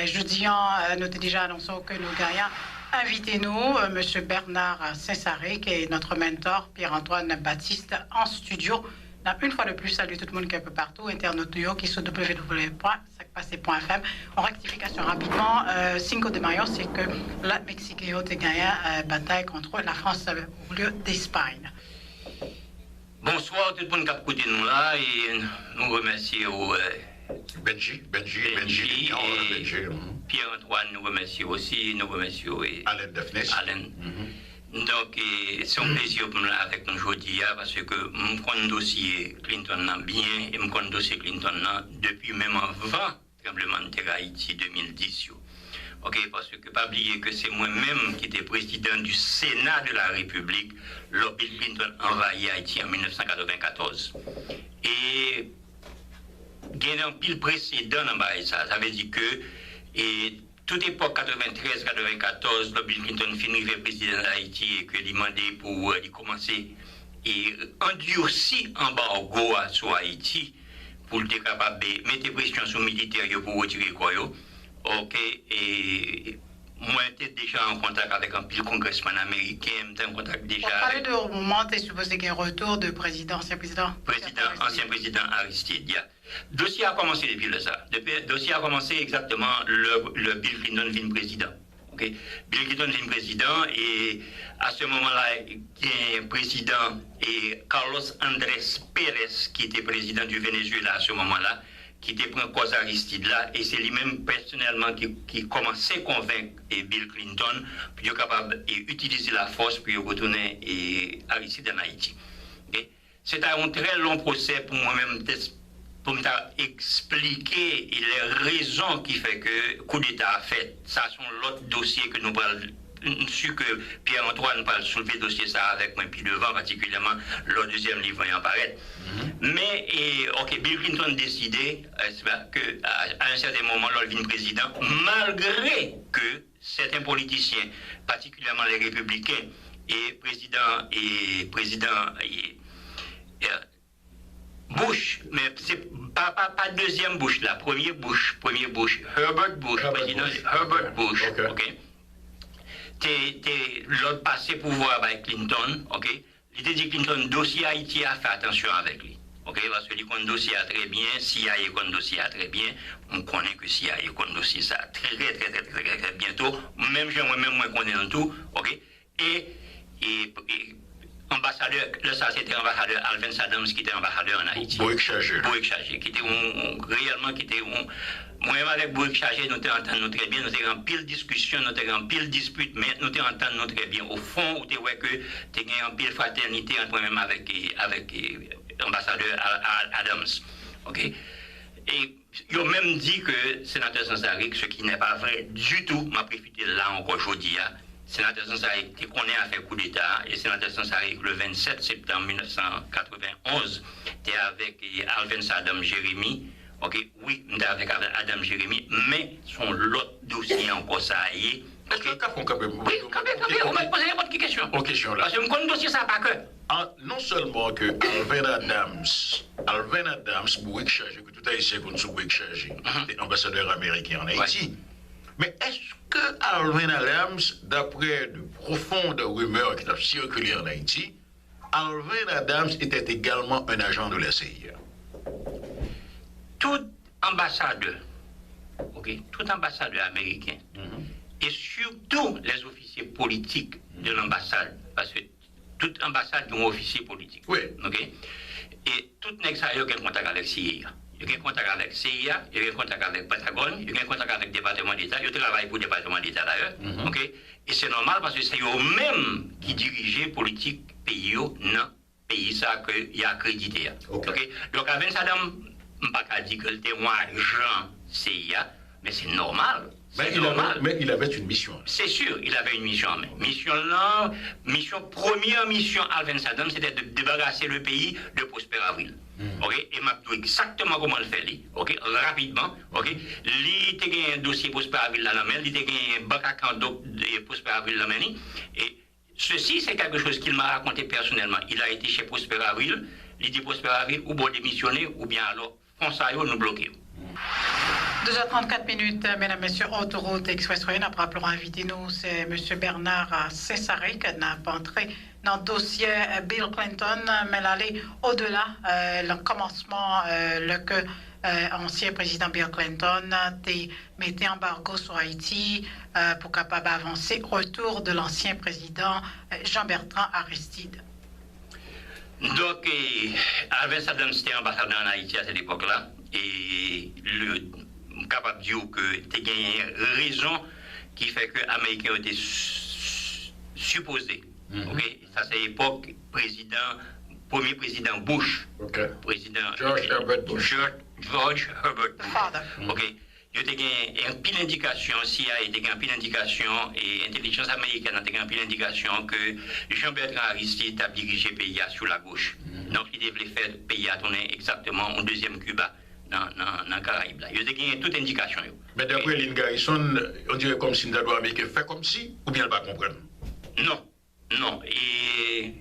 Jeudi, nous avons déjà annoncé que nous gagnons. Invitez-nous, M. Bernard Saint-Saré, qui est notre mentor, Pierre-Antoine Baptiste, en studio. Une fois de plus, salut tout le monde qui est un peu partout, internautes qui sont www.sacpassé.fm. En rectification rapidement, Cinco de Mayo, c'est que la Mexique a gagné la bataille contre la France au lieu d'Espagne. Bonsoir tout le monde qui a écouté nous là et nous remercions Benji, Pierre-Antoine, nous remercions aussi, nous remercions Alain Daphnis. Donc, c'est un plaisir pour nous avec nous aujourd'hui parce que je connais le dossier Clinton bien et je connais le dossier Clinton depuis même avant le tremblement de terre Haïti 2010. Ok, parce que pas oublier que c'est moi-même qui étais président du Sénat de la République lorsque Bill Clinton envahit Haïti en 1994. Et il y a un pile précédent dans ça. Ça veut dire que toute époque 93-94, le Bill Clinton finit président d'Haïti et que il demandé pour commencer et endurci embargo sur Haïti pour être capable de mettre pression sur les militaires pour retirer quoi. Ok, et moi j'étais déjà en contact avec un pile congressman américain, j'étais en contact déjà. Pour parler de moment, tu es supposé qu'il y ait un retour de ancien président Aristide. Le dossier a commencé depuis ça. Le dossier a commencé exactement le Bill Clinton vient président. Okay? Bill Clinton vient président et à ce moment-là, il y a un président et Carlos Andrés Pérez qui était président du Venezuela à ce moment-là, qui était pris en cause Aristide là, et c'est lui-même personnellement qui commençait à convaincre Bill Clinton pour être capable d'utiliser la force pour retourner Aristide en Haïti. Okay? C'était un très long procès pour moi-même pour m'expliquer les raisons qui fait que le coup d'État a fait. Ça sont l'autre dossier que nous parlons. Je suis que Pierre-Antoine parle soulever le dossier ça avec moi, puis devant, particulièrement le deuxième livre va y apparaître. Mais, Bill Clinton a décidé qu'à un certain moment, lors du président, malgré que certains politiciens, particulièrement les républicains, et président Bush, mais c'est pas deuxième Bush là, premier Bush, Herbert Bush, président Herbert Bush, ok. L'autre passé pouvoir avec Clinton, ok. Il a dit Clinton dossier Haïti a fait attention avec lui, ok, parce que lui connaît dossier très bien, CIA connaît dossier très bien, on connaît que CIA connaît dossier ça très bientôt, même moi connais tout, ok. Et ambassadeur, ça c'était ambassadeur Alvin Saddams qui était ambassadeur en Haïti. Bouygues Chargé, qui était réellement qui était moi avec Bouygues Chargé, nous t'entendons très bien, nous avons en pile discussion, nous avons en pile dispute, mais nous t'entendons très bien. Au fond, tu vois que tu as en pile fraternité entre moi-même avec ambassadeur Adams. OK? Et ils ont même dit que sénateur Sansaric, ce qui n'est pas vrai du tout, m'a profité là encore aujourd'hui. Sénateur Sansaric qui connaît à faire coup d'État et sénateur Sansaric le 27 septembre 1991 était avec Alvin Saddam Jérémy. Ok, oui, nous avec Adam Jérémy, mais son l'autre dossier encore ça y est. Est-ce que oui, on m'a posé n'importe quelle question. Une question là. Parce que je connais le dossier ça pas que. Non seulement que Alvin Adams, Bouygues Chargé, que tout haïtien connaît sous Bouygues Chargé, est ambassadeur américain en Haïti. Mais est-ce que Alvin Adams, d'après de profondes rumeurs qui ont circulé en Haïti, Alvin Adams était également un agent de la CIA? Tout ambassadeur américain, et surtout les officiers politiques de l'ambassade, parce que toute ambassade a un officier politique. Oui. Okay? Et tout nèg ça yo gen contact avec CIA. Il y a un contact avec CIA, il y a un contact avec Pentagone, il y a un contact avec le département d'État, il travaille pour le département d'État d'ailleurs. Okay? Et c'est normal parce que c'est eux-mêmes qui dirigent politique pays non pays ça qu'il y a accrédité. Okay? Donc avec Saddam, je ne peux pas dire que c'était un agent CIA, mais c'est normal. Mais il avait une mission. C'est sûr, il avait une mission. Première mission Alvin Saddam, c'était de débarrasser le pays de Prosper Avril. Okay? Et m'a dit exactement comment le faire. Okay? Rapidement. Okay? Il a un dossier Prosper Avril là, il a un banque à compte de Prosper Avril là. Et ceci, c'est quelque chose qu'il m'a raconté personnellement. Il a été chez Prosper Avril, il dit Prosper Avril, ou bon démissionner, ou bien alors, Fonsayo nous bloquer. 2h34 minutes, mesdames, messieurs, autoroute expressway. Nous rappelons invité nous, c'est M. Bernard Cessaré qui n'a pas entré dans le dossier Bill Clinton, mais l'aller au-delà, le commencement, le que ancien président Bill Clinton mettait embargo sur Haïti pour capable avancer retour de l'ancien président Jean-Bertrand Aristide. Donc, Alvin Saddam, c'était ambassadeur en Haïti à cette époque-là, et capable de dire que tu as gagné raison qui fait que les Américains étaient supposés. Okay? Ça, c'est l'époque premier président Bush. Président George Herbert Bush. George Herbert Bush. Father. Okay? Il y a un pile d'indication, CIA a un pile d'indication, et l'intelligence américaine a un pile d'indication que Jean-Bertrand Aristide a dirigé le pays sous la gauche. Donc, il devait faire le pays à tourner exactement au deuxième Cuba dans le Caraïbe. Il y a toute indication. Mais d'après Lynn Garrison, on dirait comme si le droit américain fait comme si, ou bien elle ne va pas comprendre? Non. Et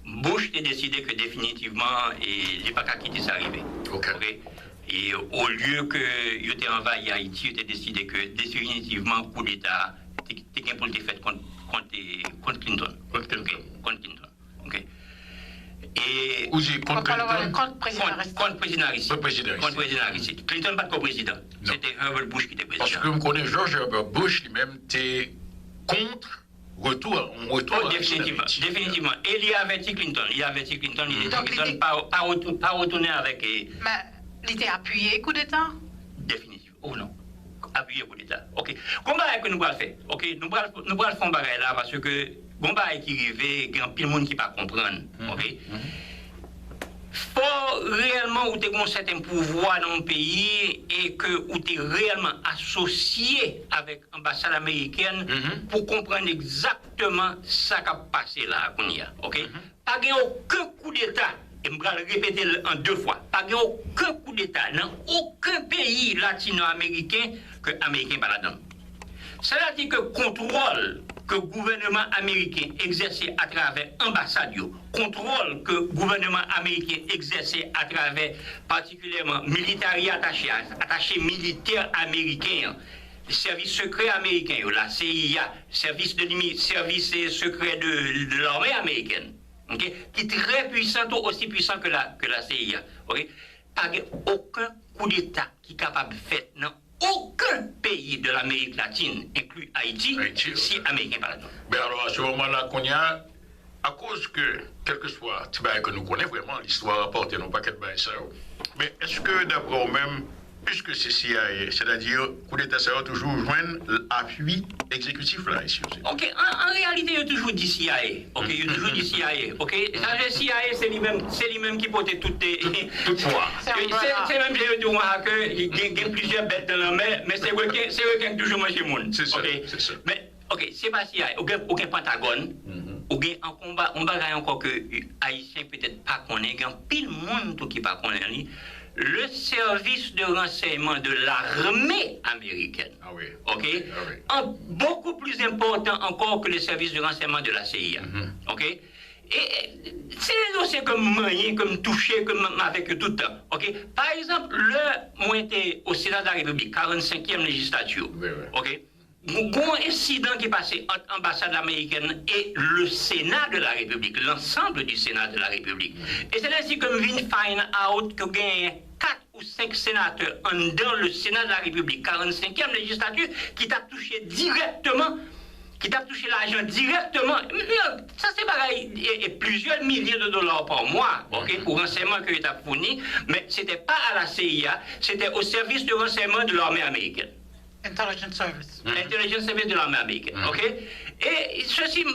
Bush a décidé que définitivement, il n'est pas qu'à quitter sa arrivée. Okay? Et au lieu qu'il ait envahi Haïti, il a décidé que définitivement, coup d'État, c'était pour le fait contre Clinton. Contre Clinton. Okay? Et contre président Aristide. Clinton pas comme président. C'était Herbert Bush qui était président. Parce que je connais George Herbert Bush lui-même était contre retour. Définitivement. Et il y a averti Clinton. Il a dit Clinton pas retourner avec. Mais il était appuyé coup d'État? Définitivement. Oh non. Appuyé coup d'État. Ok. Comment est-ce que nous allons faire? Ok. Nous allons faire un bagage là parce que bon bagage qui arrive, il y a plein de monde qui ne va pas comprendre. Ok. Faut réellement où tu as un certain pouvoir dans le pays et que où tu es réellement associé avec l'ambassade américaine pour comprendre exactement ce qui a passé là. Ok? Pas aucun coup d'État, et je vais le répéter en 2 fois, pas aucun coup d'État dans aucun pays latino-américain que l'Américain pas là-dedans. Cela dit que contrôle que le gouvernement américain exerçait à travers l'ambassade, contrôle que le gouvernement américain exerçait à travers particulièrement militaires attachés militaires américains, les services secrets américains, la CIA, service secret de l'armée américaine, okay, qui est très puissant, aussi puissant que la CIA. Okay? Pas aucun coup d'État qui est capable de faire non. Aucun pays de l'Amérique latine, inclus Haïti, si américain par là-dedans. Mais alors, à ce moment-là, qu'on y a, à cause que, quel que soit, que nous connaissons vraiment l'histoire rapportée, non pas qu'elle baille ça. Mais est-ce que, d'après vous-même, puisque c'est CIA, c'est-à-dire, coup d'État, ça va toujours joindre l'appui exécutif là, ici aussi? Ok, en réalité, il y a toujours dit CIA. Ok, il y a toujours dit CIA. Ok, ça, le CIA, c'est lui-même qui portait toutes les. Toutefois. C'est même, j'ai dit qu'il y a plusieurs bêtes dans la mer, mais c'est eux qui ont toujours mangé le monde. C'est ça. Mais, ok, c'est pas CIA, aucun Pentagone. Ou bien en combat, on va encore que Haïtiens peut-être pas connaissent, il y a pile monde qui pas connaît. Le service de renseignement de l'armée américaine, ok, beaucoup plus important encore que le service de renseignement de la CIA, ok. Et c'est des dossiers comme moyen, comme touché, comme avec tout le temps, ok. Par exemple, moi j'étais au Sénat de la République, 45e législature, ok. Un incident qui est passé entre l'ambassade américaine et le Sénat de la République, l'ensemble du Sénat de la République. Et c'est ainsi que vient find out que gagne 4 ou 5 sénateurs dans le Sénat de la République, 45e législature, qui t'a touché directement, qui t'a touché l'argent directement. Ça c'est pareil, et plusieurs milliers de dollars par mois, ok, pour renseignement que l'État fourni, mais c'était pas à la CIA, c'était au service de renseignement de l'armée américaine. Intelligence Service. Intelligence Service de l'armée américaine, ok? Et ceci,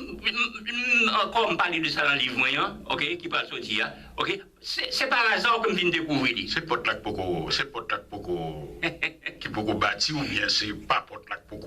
encore on parle de ça dans le livre moyen, ok, qui parle sortir, ok? C'est par hasard que je viens de découvrir. C'est pas là qui peut bâti ou bien c'est pas là pour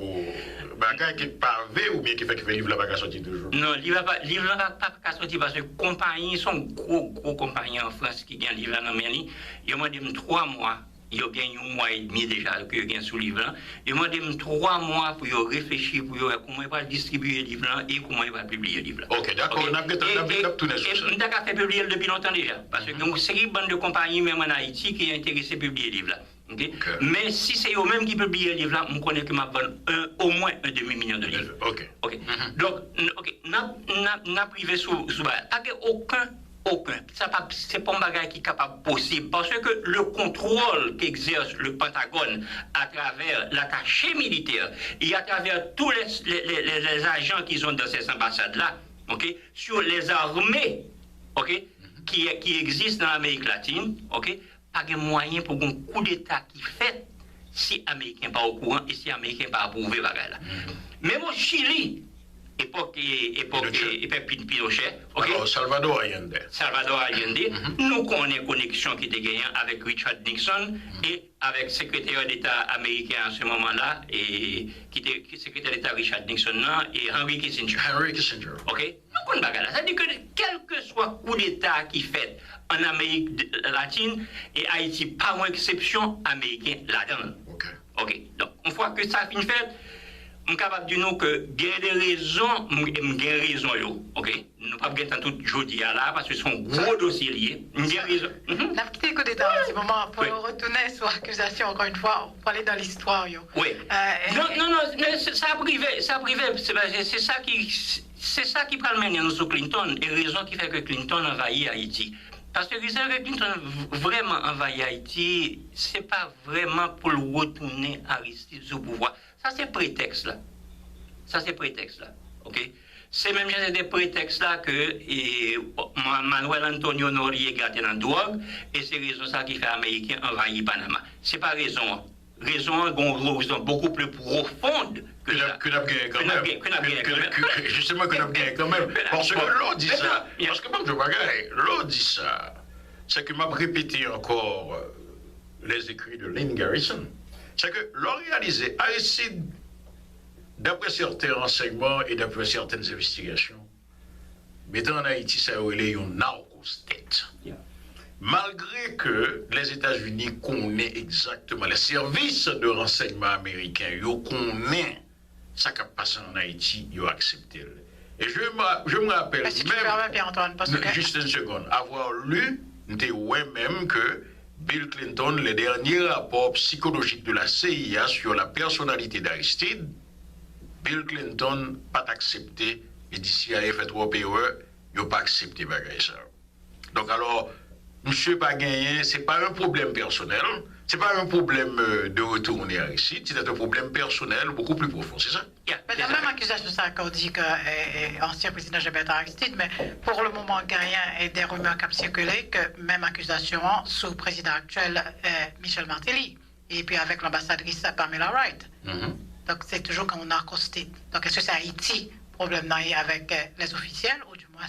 bagage qui pavé ou bien qui fait que le livre là pas sortir toujours. Non, le livre là pas sortir parce que compagnie sont gros compagnies en France qui gagnent le livre là dans Merli, il y a moins de 3 mois. Il y a gagné 1 mois et demi déjà que gagne sous livre là. Il m'a demandé 3 mois pour réfléchir pour comment il va distribuer le livre là et comment il va publier le livre là. Ok, d'accord, on a tout sur ça. On a fait publier depuis longtemps déjà parce que donc série bande de compagnies même en Haïti qui est intéressé à publier le livre là. Okay? Mais si c'est eux-mêmes qui publient le livre là, je connais que m'a vendu au moins un demi-million de livres. OK. Donc, n'a privé sous pas aucun. C'est pas un bagage qui est capable possible. Parce que le contrôle qu'exerce le Pentagone à travers l'attaché militaire et à travers tous les agents qui sont dans ces ambassades-là, okay, sur les armées, okay, qui existent dans l'Amérique latine, okay, pas de moyen pour un coup d'État qui fait si les Américains pas au courant et si les Américains pas approuvé bagage là. Même au Chili, époque Pinochet, okay? Alors, Salvador Allende, nous connaissons connexion qui était gagnée avec Richard Nixon et avec le secrétaire d'État américain à ce moment-là, et qui était secrétaire d'État Richard Nixon et Henry Kissinger. OK? Nous connaissons bagage là. C'est-à-dire que quel que soit coup d'État qui fait en Amérique latine et Haïti, pas une exception américaine là-dedans. OK. Donc, une fois que ça finit fait, je suis capable de dire que il y a des raisons, il y a raison, ok? Nous ne pouvons pas tout jeudi là parce que ce sont gros dossiers liés. Il y a raison. La petite coup d'État en ce moment, pour retourner sur l'accusation, encore une fois, pour aller dans l'histoire. Oui. Non, ça privé, c'est ça qui prend le mener sur Clinton, et raison qui fait que Clinton envahit Haïti. Parce que Clinton vraiment envahit Haïti, ce n'est pas vraiment pour le retourner Aristide au pouvoir. Ça, c'est prétexte là. OK? C'est même des prétextes là que Manuel Antonio Noriega gâté dans la drogue, et c'est raison ça qui fait Américain envahir Panama. C'est pas raison. Raison beaucoup plus profonde que ça. Justement, que nous avons gagné quand même. Parce que l'on dit ça. Parce que moi, je bagaille, l'on dit ça. C'est que m'a répété encore les écrits de Lynn Garrison. C'est que l'on réalisait Aristide, d'après certains renseignements et d'après certaines investigations, mettant en Haïti, ça aurait eu un narco-state. Malgré que les États-Unis connaissent exactement les services de renseignement américains, ils connaissent ce qui passe en Haïti, ils ont accepté. Et je me rappelle même, Pierre-Antoine, parce que... juste une seconde, avoir lu, même que Bill Clinton, le dernier rapport psychologique de la CIA sur la personnalité d'Aristide, Bill Clinton n'a pas accepté, et d'ici à fait trop erreur, il n'a pas accepté ça. Donc alors, monsieur pas gagné, ce n'est pas un problème personnel, ce n'est pas un problème de retourner à Aristide, c'est un problème personnel beaucoup plus profond, c'est ça? Mais la même accusation, ça qu'on dit que l'ancien président Gilbert Aristide, mais pour le moment, Gaïen et des rumeurs qui ont circulé, que même accusation sous le président actuel Michel Martelly, et puis avec l'ambassadrice Pamela Wright. Donc c'est toujours comme on a accosté. Donc est-ce que c'est Haïti, problème avec les officiels, ou du moins...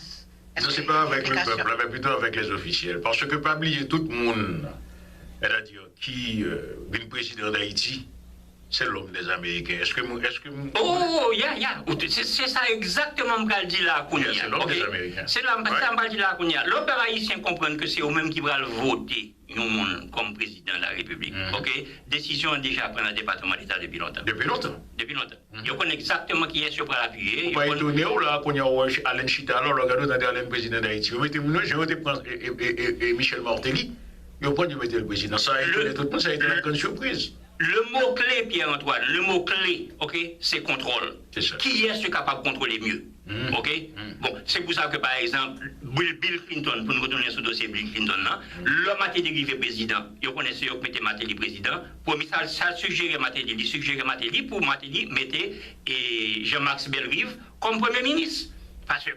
Non, ce n'est pas avec le peuple, mais plutôt avec les officiels. Parce que pas oublier tout le monde, c'est-à-dire qui est président d'Haïti, c'est l'homme des Américains. Est-ce que Oh, c'est ça exactement ce que je dis là, Kounia. C'est l'homme des Américains. C'est ça que je dis là, Kounia. L'opéra haïtien comprend que c'est eux-mêmes qui vont voter comme président de la République. OK? Décision déjà prise dans le département d'État depuis longtemps. Depuis longtemps. Ils connaissent exactement qui est sur l'appuyer. Vous pouvez étonner là, qu'on y a Alain Chita, alors regardez dans Alain président d'Haïti. Vous mettez et Michel Martelly. Vous prenez le président. Ça a étonné tout le monde, ça a été une grande surprise. Le mot-clé, Pierre-Antoine, ok, c'est contrôle. C'est ça. Qui est-ce capable de contrôler mieux? Ok? Bon, c'est pour ça que, par exemple, Bill Clinton, pour nous retourner sur le dossier Bill Clinton, l'homme a été dérivé président. Vous connaissez, vous mettez Martelly président. Pour ça suggérait Martelly. Il suggérait Martelly pour Martelly, mettez Jean-Max Bellerive comme premier ministre. Parce que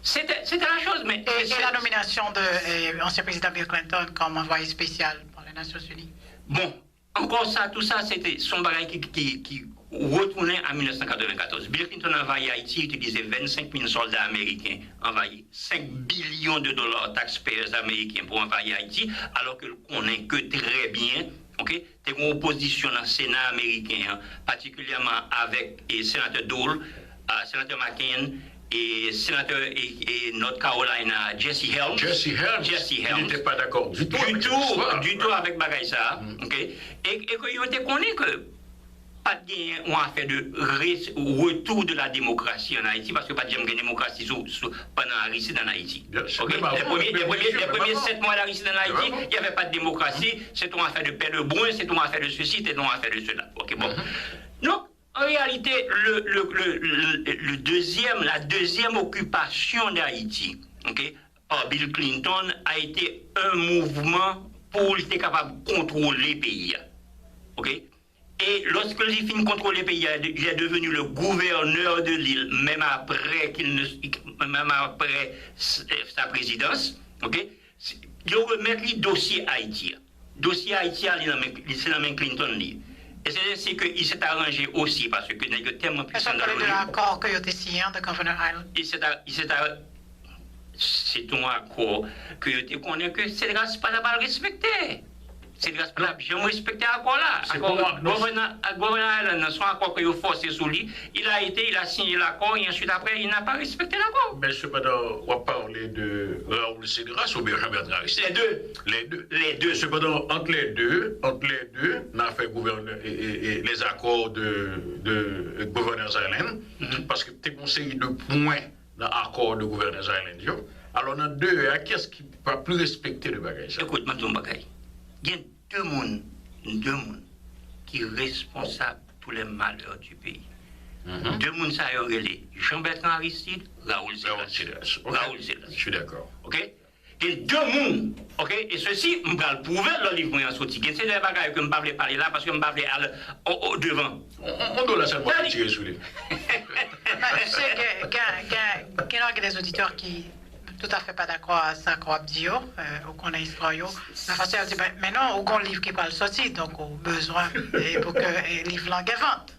c'était la chose, mais... Et la nomination de l'ancien président Bill Clinton comme envoyé spécial pour les Nations Unies. Bon. Encore ça, tout ça, c'était son bagage qui retournait en 1994. Bill Clinton a envahi Haïti, utilisait 25 000 soldats américains, envahi 5 billions de dollars taxpayers américains pour envahir Haïti, alors que qu'on connaît que très bien, ok, t'es une opposition dans le Sénat américain, particulièrement avec le sénateur Dole, sénateur McCain, et sénateur et North Carolina, Jesse Helms. Il n'était pas d'accord du tout. Du tout avec bagay ça. OK? Et que ils ont été connus que pas de on a fait de retour de la démocratie en Haïti, parce que pas de démocratie pendant Aristide en Haïti. Okay? Les premiers 7 mois d'Aristide en Haïti, il n'y avait pas de démocratie, c'est on a fait de paix de brun, c'est on a fait de ceci, c'est on a fait de cela. Okay, bon. Donc, en réalité, la deuxième occupation d'Haïti, okay, par Bill Clinton a été un mouvement pour être capable de contrôler le pays. Okay? Et lorsque il finit de contrôler le pays, il est devenu le gouverneur de l'île, même après sa présidence. Okay? Il remet le dossier Haïti. Dossier Haïti, c'est la main Clinton. Et c'est ainsi qu'il s'est arrangé aussi, parce que il y a tellement puissant dans le de l'accord que vous avez signé de Governor Island. C'est un accord que tu connais que c'est grâce pas à respecter. C'est grâce pas jamais respecter l'accord là. Gouverneur Island, son accord que vous forcez sous lui, il a signé l'accord et ensuite après il n'a pas respecté l'accord. Mais cependant, on va parler de Raoul Cédras ou Bertrand Aristide. Les deux. Cependant, entre les deux, on a fait les accords de Gouverneur Island, parce que tu es conseillé de points dans l'accord de Gouverneur Island. Alors, dans deux, qu'est-ce qui ne va plus respecter le bagage? Écoute, Mme Bagay, il y a deux mondes qui sont responsables de tous les malheurs du pays. Deux mondes, ça a relé Jean-Bertrand Aristide, Raoul Cédras. Je suis d'accord. OK? Et deux mondes, OK? Et ceci, je vais le prouver dans le livre en sorti. C'est des bagages que je ne vais pas parler là parce que je ne vais pas aller au devant. On doit la savoir tirer sous les. Je sais qu'il y a des auditeurs qui tout à fait pas d'accord à ça qu'on dit, ou qu'on a histoire. La façon de dire, mais non, on a un livre qui parle sorti, donc on a besoin pour que le livre langue vente.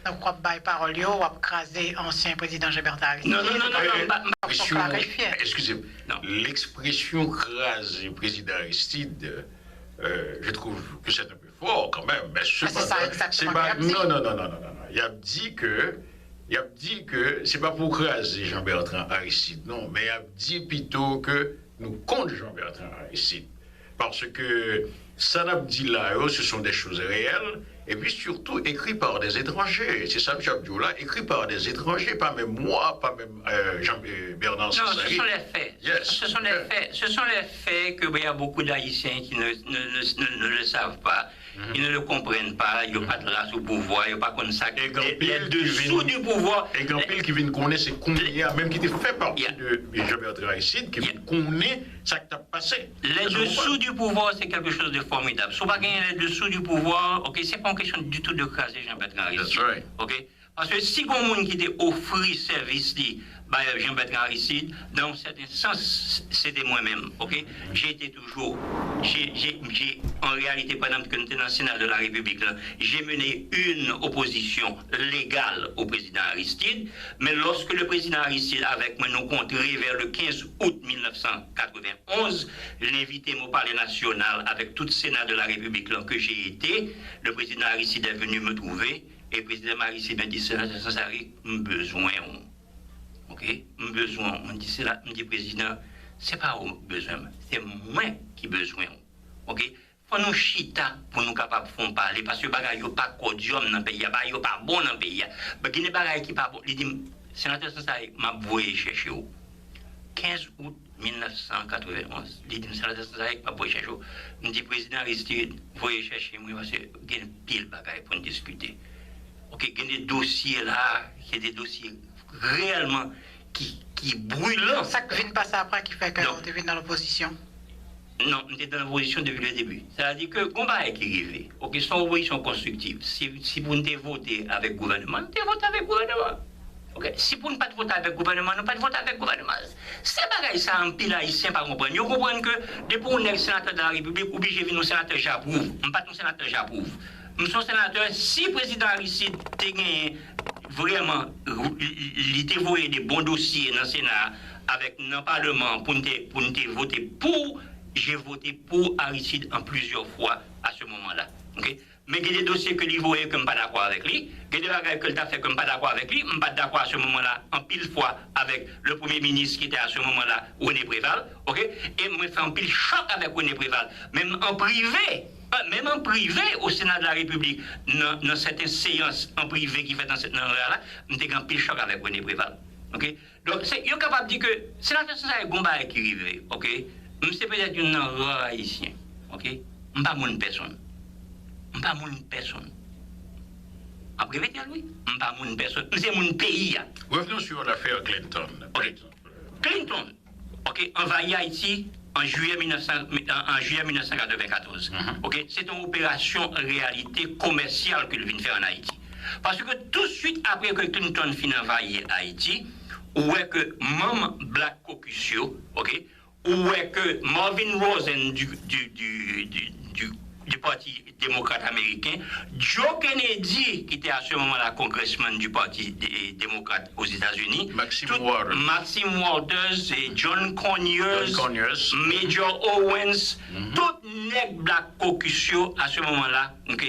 Donc, on va parole, on va craser ancien président Gilberto Aristide. Non. Excusez-moi. L'expression craser président Aristide, je trouve que c'est un peu fort quand même. Mais c'est ça exactement. Non. Il a dit que c'est pas pour craser Jean-Bertrand Aristide, non, mais il a dit plutôt que nous contre Jean-Bertrand Aristide. Parce que ça n'a dit là, ce sont des choses réelles, et puis surtout écrit par des étrangers. C'est ça que j'ai dit là, écrit par des étrangers, pas même moi, pas même Jean-Bernard Sassari. Non, ce sont les faits. Yes. Ce sont les faits qu'il y a beaucoup d'Haïtiens qui ne le savent pas. Ils ne le comprennent pas, il n'y a pas de race au pouvoir, il n'y a pas comme ça. Les dessous du pouvoir. Et Gampil qui vient connaître c'est combien, même qui était fait partie de Jean-Bertrand Aristide, qui vient connaître ça qui t'a passé. Les dessous du pouvoir, c'est quelque chose de formidable. Si on va gagner les dessous du pouvoir, ok, c'est pas une question du tout de craser Jean-Bertrand Aristide. Right. Ok? Parce que si on monde qui t'a offert service par Jean-Bertrand Aristide, dans un certain sens, c'était moi-même. Ok? J'ai été toujours, en réalité, pendant que j'étais dans le Sénat de la République, j'ai mené une opposition légale au président Aristide, mais lorsque le président Aristide, avec moi, nous rencontrés vers le 15 août 1991, l'invité au Palais national avec tout le Sénat de la République que j'ai été, le président Aristide est venu me trouver. Et le président Aristide m'a dit, sénateur Sassari, j'ai besoin. Ok? J'ai besoin. Je dis, président, ce n'est pas besoin, c'est moi qui ai besoin. Ok? Il faut nous chita pour nous capables de faire parler, parce que les bagages ne sont pas codium dans le pays, les bagages ne sont pas bons dans le pays. Il y a des bagages qui ne sont pas bons. Il dit, sénateur Sassari, m'a voulu chercher. 15 août 1991, il dit, sénateur Sassari, m'a voulu chercher. Je dis, président Aristide, voyez chercher moi, parce qu'il y a une pile de bagages pour nous discuter. Ok, il y a des dossiers là, il y a des dossiers réellement qui brûlent. C'est ça qui vient de passer après qui fait que vous êtes dans l'opposition. Non, on était dans l'opposition depuis le début. C'est-à-dire que, combat qui arrive, ok, c'est une opposition constructive. Si vous ne votez avec le gouvernement, vous votez avec le gouvernement. Okay. Si vous ne pas voter avec le gouvernement, vous ne pas voter avec le gouvernement. C'est pareil, ça, un pile haïtien pas comprendre. Ils comprennent que, depuis qu'on est sénateur de la République, obligé de venir au sénateur, j'approuve. Je ne pas ton sénateur, j'approuve. Je suis sénateur, si le président Aristide a vraiment, il était voyé des bons dossiers dans le Sénat, avec dans le Parlement, pour nous voter pour, j'ai voté pour Aristide en plusieurs fois à ce moment-là. Okay? Mais il y a des dossiers que lui voyait comme pas d'accord avec lui, il y a des bagages que le fait que je ne suis pas d'accord avec lui, je ne suis pas d'accord à ce moment-là, en pile fois, avec le Premier ministre qui était à ce moment-là, René Préval, ok? Et je me fais un pile choc avec René Préval, même en privé au Sénat de la République, dans certaines séances en privé qui fait dans cette là, je me un pile choc avec René Préval. Ok? Donc, il est capable de dire que c'est la façon dont Gomba qui arrive, ok? C'est peut-être une rare haïtien, ok? Je ne suis pas mon personne. Je ne suis pas mon personne. Après, lui, je ne suis pas mon personne. C'est mon pays. Revenons sur l'affaire Clinton. Okay. Clinton, ok, envahit Haïti en juillet 1994. Ok, c'est une opération en réalité commerciale qu'il vient faire en Haïti. Parce que tout de suite après que Clinton finit envahir Haïti, ou est que Mom Black Caucus, ok, ou est que Marvin Rosen du Parti démocrate américain, Joe Kennedy, qui était à ce moment-là congressman du Parti démocrate aux États-Unis, Maxime Waters et John Conyers, Major Owens, tout les Black Caucus à ce moment-là, ok,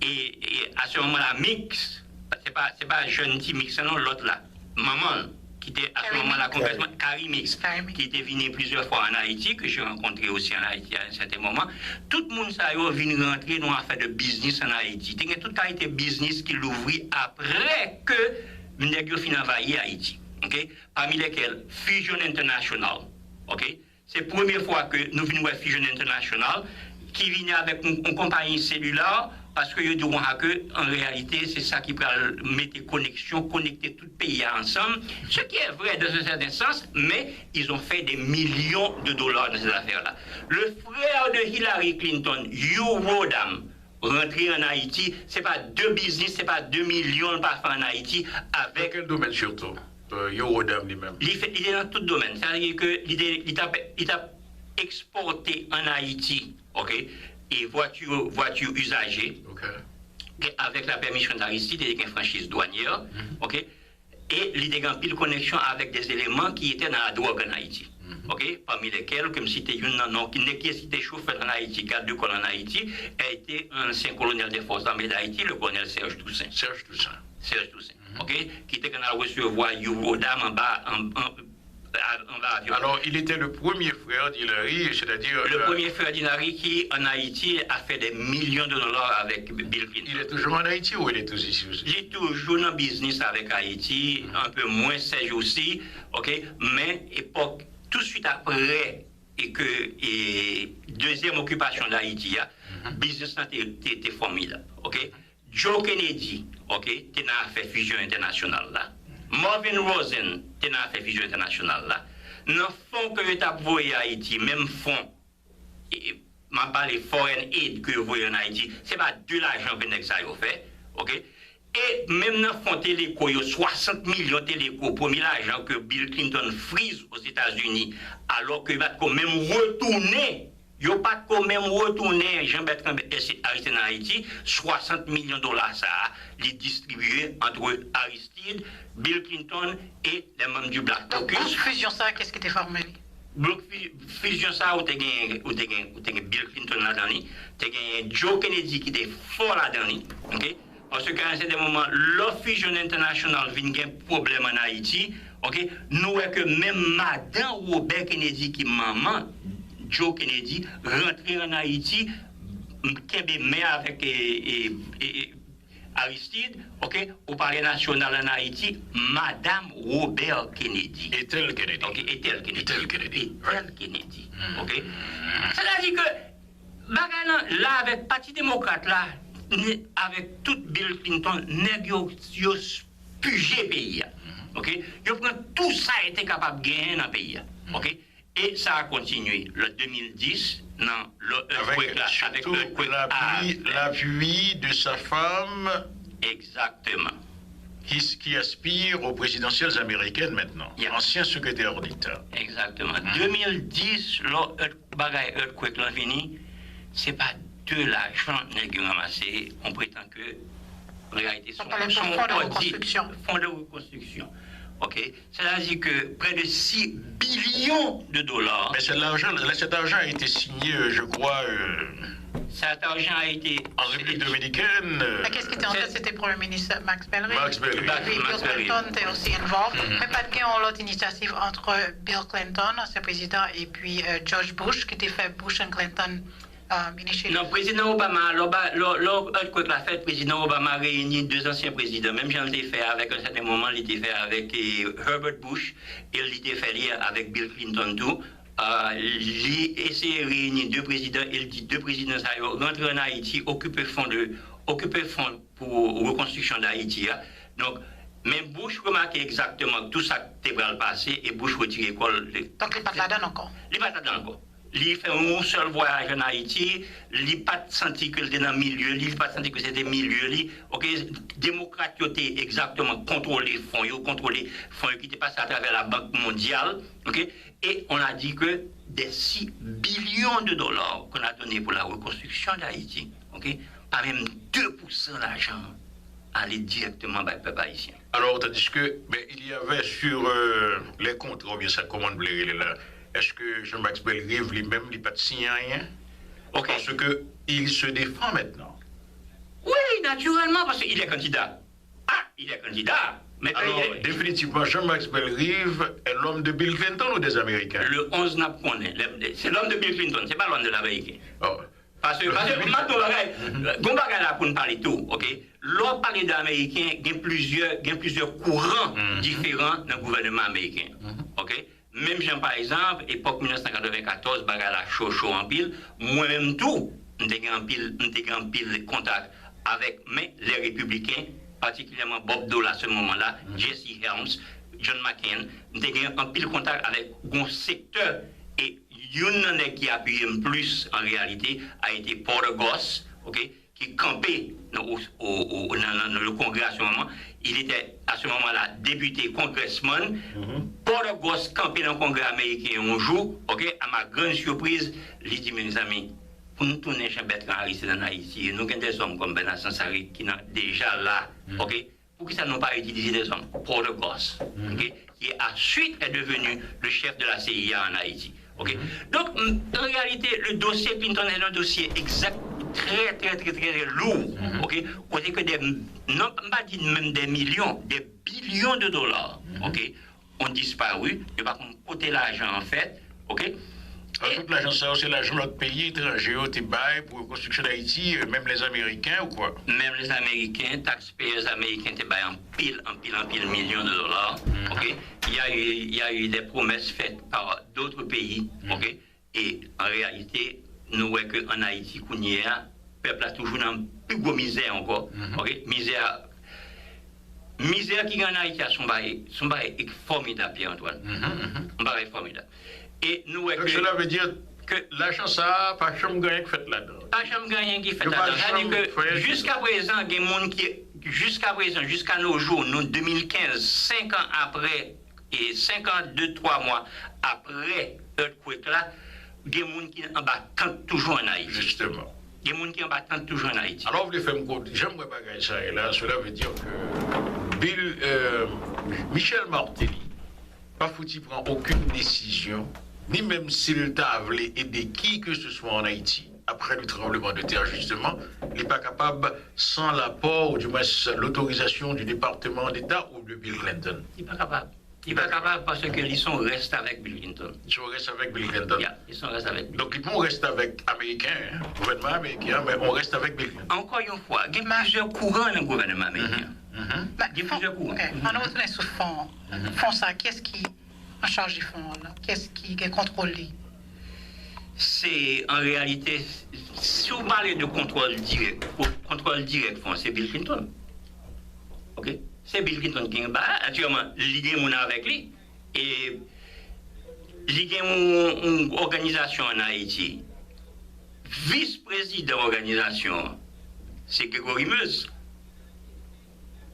et à ce moment-là, Mix, c'est pas jeune petit Mix, non, l'autre là, Maman, qui était à ce moment-là complètement Carrie Mix, qui était venu plusieurs fois en Haïti, que j'ai rencontré aussi en Haïti à un certain moment. Tout le monde ça est venu rentrer dans l'affaire de business en Haïti. Il y a toute qualité de business qui l'ouvrit après que nous avons envahi Haïti. Okay? Parmi lesquels Fusion International. Okay? C'est la première fois que nous venons voir Fusion International qui vient avec une compagnie cellulaire. Parce que diront que en réalité, c'est ça qui peut mettre connexion, connecter tout le pays ensemble. Ce qui est vrai dans un certain sens, mais ils ont fait des millions de dollars dans cette affaire-là. Le frère de Hillary Clinton, Hugh Rodham, rentré en Haïti, c'est pas 2 business, c'est pas 2 millions de parfums en Haïti avec. Dans quel domaine surtout? Hugh Rodham lui-même. Il est dans tout domaine. C'est-à-dire qu'il a exporté en Haïti, ok? Et voiture usagée, avec la permission d'Aristide et une franchise douanière, ok? Et il y a une pile connexion avec des éléments qui étaient dans la drogue en Haïti. Ok, parmi lesquels, comme cité une qui est cité chauffeur en Haïti, garde de corps en Haïti, a été un ancien colonel des forces armées d'Haïti, le colonel Serge Toussaint. Ok, qui était quand on a recevoir Rodham en bas, alors, il était le premier frère d'Hillary, c'est-à-dire... Le premier frère d'Hillary qui, en Haïti, a fait des millions de dollars avec Bill Clinton. Il est toujours en Haïti ou il est toujours ici aussi? Il est toujours dans le business avec Haïti, un peu moins sage aussi, ok? Mais, époque, tout de suite après, deuxième occupation d'Haïti, le business était formidable, ok? Joe Kennedy, ok? Il a fait fusion internationale là. Marvin Rosen, qui a fait fusion internationale là. Dans le fonds que tu as envoyé à Haïti, même fonds, je parle de foreign aid que vous voyez en Haïti, ce n'est pas de l'argent que ça a fait. Ok? Et même dans le fonds téléco, il y a 60 millions de téléco, premier argent que Bill Clinton frise aux États-Unis, alors qu'il va quand même retourner. Il n'y a pas quand même retourné Jean-Bertrand Aristide en Haïti, 60 millions de dollars, ça a distribué entre Aristide, Bill Clinton et les membres du Black Caucus. Donc, fusion ça, qu'est-ce qui était formé? Fusion ça, où tu as Bill Clinton là-dedans, tu as Joe Kennedy qui était fort là-dedans, ok? Parce qu'à un certain moment, la fusion internationale vient un problème en Haïti, ok? Nous voyons que même Madame Robert Kennedy qui maman, Joe Kennedy, rentré en Haïti, mais avec Aristide, ok, au Palais national en Haïti, Madame Robert Kennedy. Est-elle Kennedy? Ok, est-elle Kennedy. Ok. C'est-à-dire que, là, avec le Parti démocrate, là, avec tout Bill Clinton, yo pugé pays. Ok. Yo prend tout ça était capable de gagner dans le pays. Ok. Et ça a continué. Le 2010, avec l'appui de sa femme. Exactement. Qui aspire aux présidentielles américaines maintenant. Ancien secrétaire d'État. Exactement. 2010, le bagage earthquake l'a fini, c'est pas de l'argent qui ont ramassé. On prétend que, en réalité, fonds de reconstruction. Ok, c'est-à-dire que près de 6 billions de dollars. Mais cet argent a été signé, je crois, Cet argent a été... En République dominicaine. Qu'est-ce qui était en fait? C'était le Premier ministre Max Bellery. Max Bellery. Puis Bill Clinton était aussi involved. Mais pas de gain en l'autre initiative entre Bill Clinton, ancien président, et puis George Bush, qui était fait Bush and Clinton initiative. Non, président Obama, l'earthquake l'a fait, président Obama a réuni deux anciens présidents. Même j'en ai fait avec un certain moment, il était fait avec Herbert Bush et il était fait avec Bill Clinton tout. Il essaie de réunir deux présidents, il dit deux présidents, ça rentrent en Haïti, occuper fonds pour reconstruction d'Haïti. Donc, mais Bush remarque exactement tout ça qui était passé et Bush retire l'école. Donc, il n'est pas là-dedans encore. Il n'est pas là-dedans encore. Il fait un seul voyage en Haïti, il n'a pas senti que c'était dans le milieu, il n'a pas senti que c'était milieu. Ok, démocrate était exactement contrôler les fonds qui étaient passés à travers la Banque mondiale. Ok, et on a dit que des 6 billions de dollars qu'on a donnés pour la reconstruction d'Haïti, ok, pas même 2% de l'argent allait directement vers le peuple haïtien. Alors, tandis que, mais il y avait sur les contrats, bien ça, comment vous les là, est-ce que Jean-Max Bellery lui-même n'a pas signé rien? Okay. Parce qu'il se défend maintenant. Oui, naturellement, parce qu'il est candidat. Ah, il est candidat. Mais alors, définitivement, Jean-Max Bellery est l'homme de Bill Clinton ou des Américains? Le 11 n'a pas c'est l'homme de Bill Clinton, c'est pas l'homme de l'Américain. Oh. Parce que maintenant, on va là pour nous parler tout, ok? L'on parle d'Américains, il y a plusieurs courants différents dans le gouvernement américain, ok? Même Jean, par exemple, époque 1994, bagala chaud en pile, moi-même tout, on a en pile contact avec les républicains, particulièrement Bob Dole à ce moment-là, Jesse Helms, John McCain, on a en pile contact avec un secteur et une qui a appuyé plus en réalité a été Porter Goss, ok, qui campait dans le Congrès à ce moment. Il était à ce moment-là député congressman. Porter Goss campait dans le Congrès américain un jour, ok, à ma grande surprise, il dit, mes amis, pour nous tourner chez Bertrand Harris dans Haïti, nous avons des hommes comme Bernard Sansari qui sont déjà là, ok, pour que ça n'ont pas utilisé des hommes, Porter Goss, ok, qui ensuite est devenu le chef de la CIA en Haïti. Okay. Donc, en réalité, le dossier Clinton est un dossier exact, très lourd. Okay. Côté que non pas dit même des millions, des billions de dollars ont disparu. Et par contre, côté l'argent, en fait, ok. Toute l'argent, c'est l'argent de notre pays étranger, pour la construction d'Haïti, même les Américains ou quoi? Même les Américains, taxpayers américains, te baillent en pile millions de dollars. Okay? Il y a eu des promesses faites par d'autres pays. Okay? Et en réalité, nous voyons qu'en Haïti, le peuple a toujours une plus grosse misère encore. Okay? Misère qui est en Haïti, son bail est formidable, Pierre-Antoine. Un bail formidable. Et nous, donc cela veut dire que l'argent, ça, pas jamais gagné qui fait là-dedans. Pas jamais gagné qui fait là-dedans. C'est-à-dire que jusqu'à présent, il y a des gens qui, jusqu'à nos jours, nous 2015, 5 ans après, et 52-3 mois après l'earthquake là, il y a des gens qui en battent toujours en Haïti. Justement. Il y a des gens qui en battent toujours en Haïti. Alors, vous les faites me dire, j'aimerais pas gagner ça, et là, cela veut dire que Michel Martelly, pas foutu prendre aucune décision, ni même s'il t'a voulu aider qui que ce soit en Haïti, après le tremblement de terre justement, il n'est pas capable sans l'apport, ou du moins l'autorisation du département d'État ou de Bill Clinton. Il n'est pas capable. Il n'est pas capable parce qu'ils sont restés avec Bill Clinton. Ils sont restés avec Bill Clinton. Yeah, ils sont restés avec Bill Clinton. Donc ils vont rester avec Américains, gouvernement américain, mais on reste avec Bill Clinton. Encore une fois, il y a plusieurs courants dans le gouvernement américain. Il y a plusieurs courants. On retourne sur le fonds. Fonds ça, qu'est-ce qui en charge du fonds là? Qu'est-ce qui est contrôlé? C'est en réalité, si vous parlez de contrôle direct, c'est Bill Clinton. Ok? C'est Bill Clinton qui est actuellement lié avec lui. Et il y a une organisation en Haïti. Vice-président de l'organisation, c'est Grégory Meuse.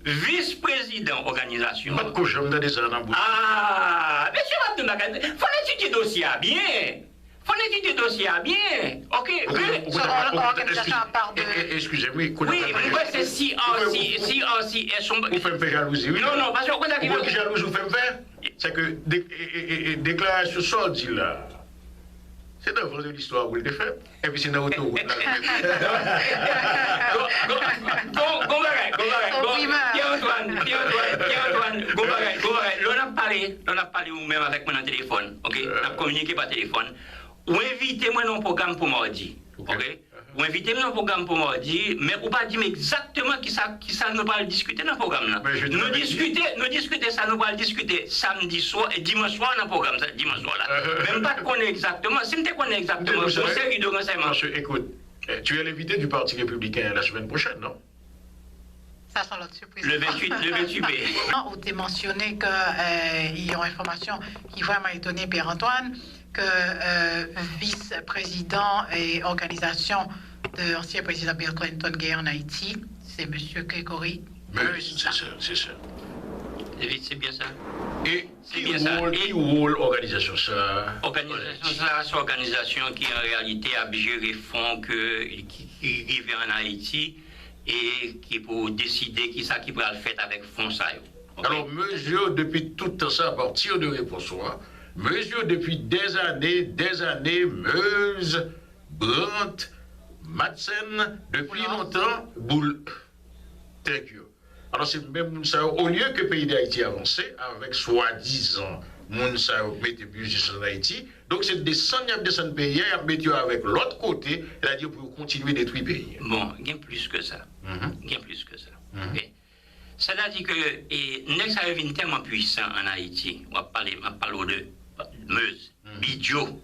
Vice-président de l'organisation. Ah, monsieur Abdoulaye, il faut étudier le dossier bien. Faut étudier le dossier bien. Ok. L'organisation à part de. Excusez-moi. Oui, c'est CRC. Vous faites me faire jalousie, oui? Non, parce qu'on a dit. Vous jalousie, vous faites me faire? C'est que déclaration sortie là. C'est dans de l'histoire où il est fait. Et puis c'est dans l'autoroute. Pierre-Antoine, l'on a parlé ou même avec moi dans le téléphone, ok? On a communiqué par téléphone. Ou invitez-moi dans le programme pour mardi, ok? Ou invitez-moi dans le programme pour mardi, mais ou pas dire exactement qui ça nous va discuter dans le programme là. Nous discuter ça, nous va discuter samedi soir et dimanche soir dans le programme, dimanche soir là. Même pas qu'on est exactement, si on connaît exactement, c'est une série de renseignements. Écoute, tu es l'invité du Parti républicain la semaine prochaine, non? Ça sera l'autre surprise. Le 28 mai. On t'a mentionné qu'il y a une information qui vraiment étonné Pierre-Antoine, que vice-président et organisation de l'ancien président Bill Clinton gay en Haïti, c'est M. Gregory. C'est ça. C'est bien ça. Et qui rôle organisation ça? Organisation ça, c'est une organisation qui en réalité a géré fonds qui vivent en Haïti et qui pour décider qui ça qui va le faire avec fonds ça. Okay? Alors, mesure depuis tout ça à partir de Réponsoir, mesure depuis des années, Meuse, Brandt, Madsen, depuis longtemps, Boule. Thank you. Alors, c'est même ça, au lieu que le pays d'Haïti avance avec soi-disant Mounsa mette plus en Haïti, donc c'est descendre pays, mettre avec l'autre côté, c'est-à-dire pour continuer à détruire le pays. Bon, il y a plus que ça. Okay? C'est-à-dire que Nex a devenu tellement puissant en Haïti, on va parler de Meuse, Bidjo,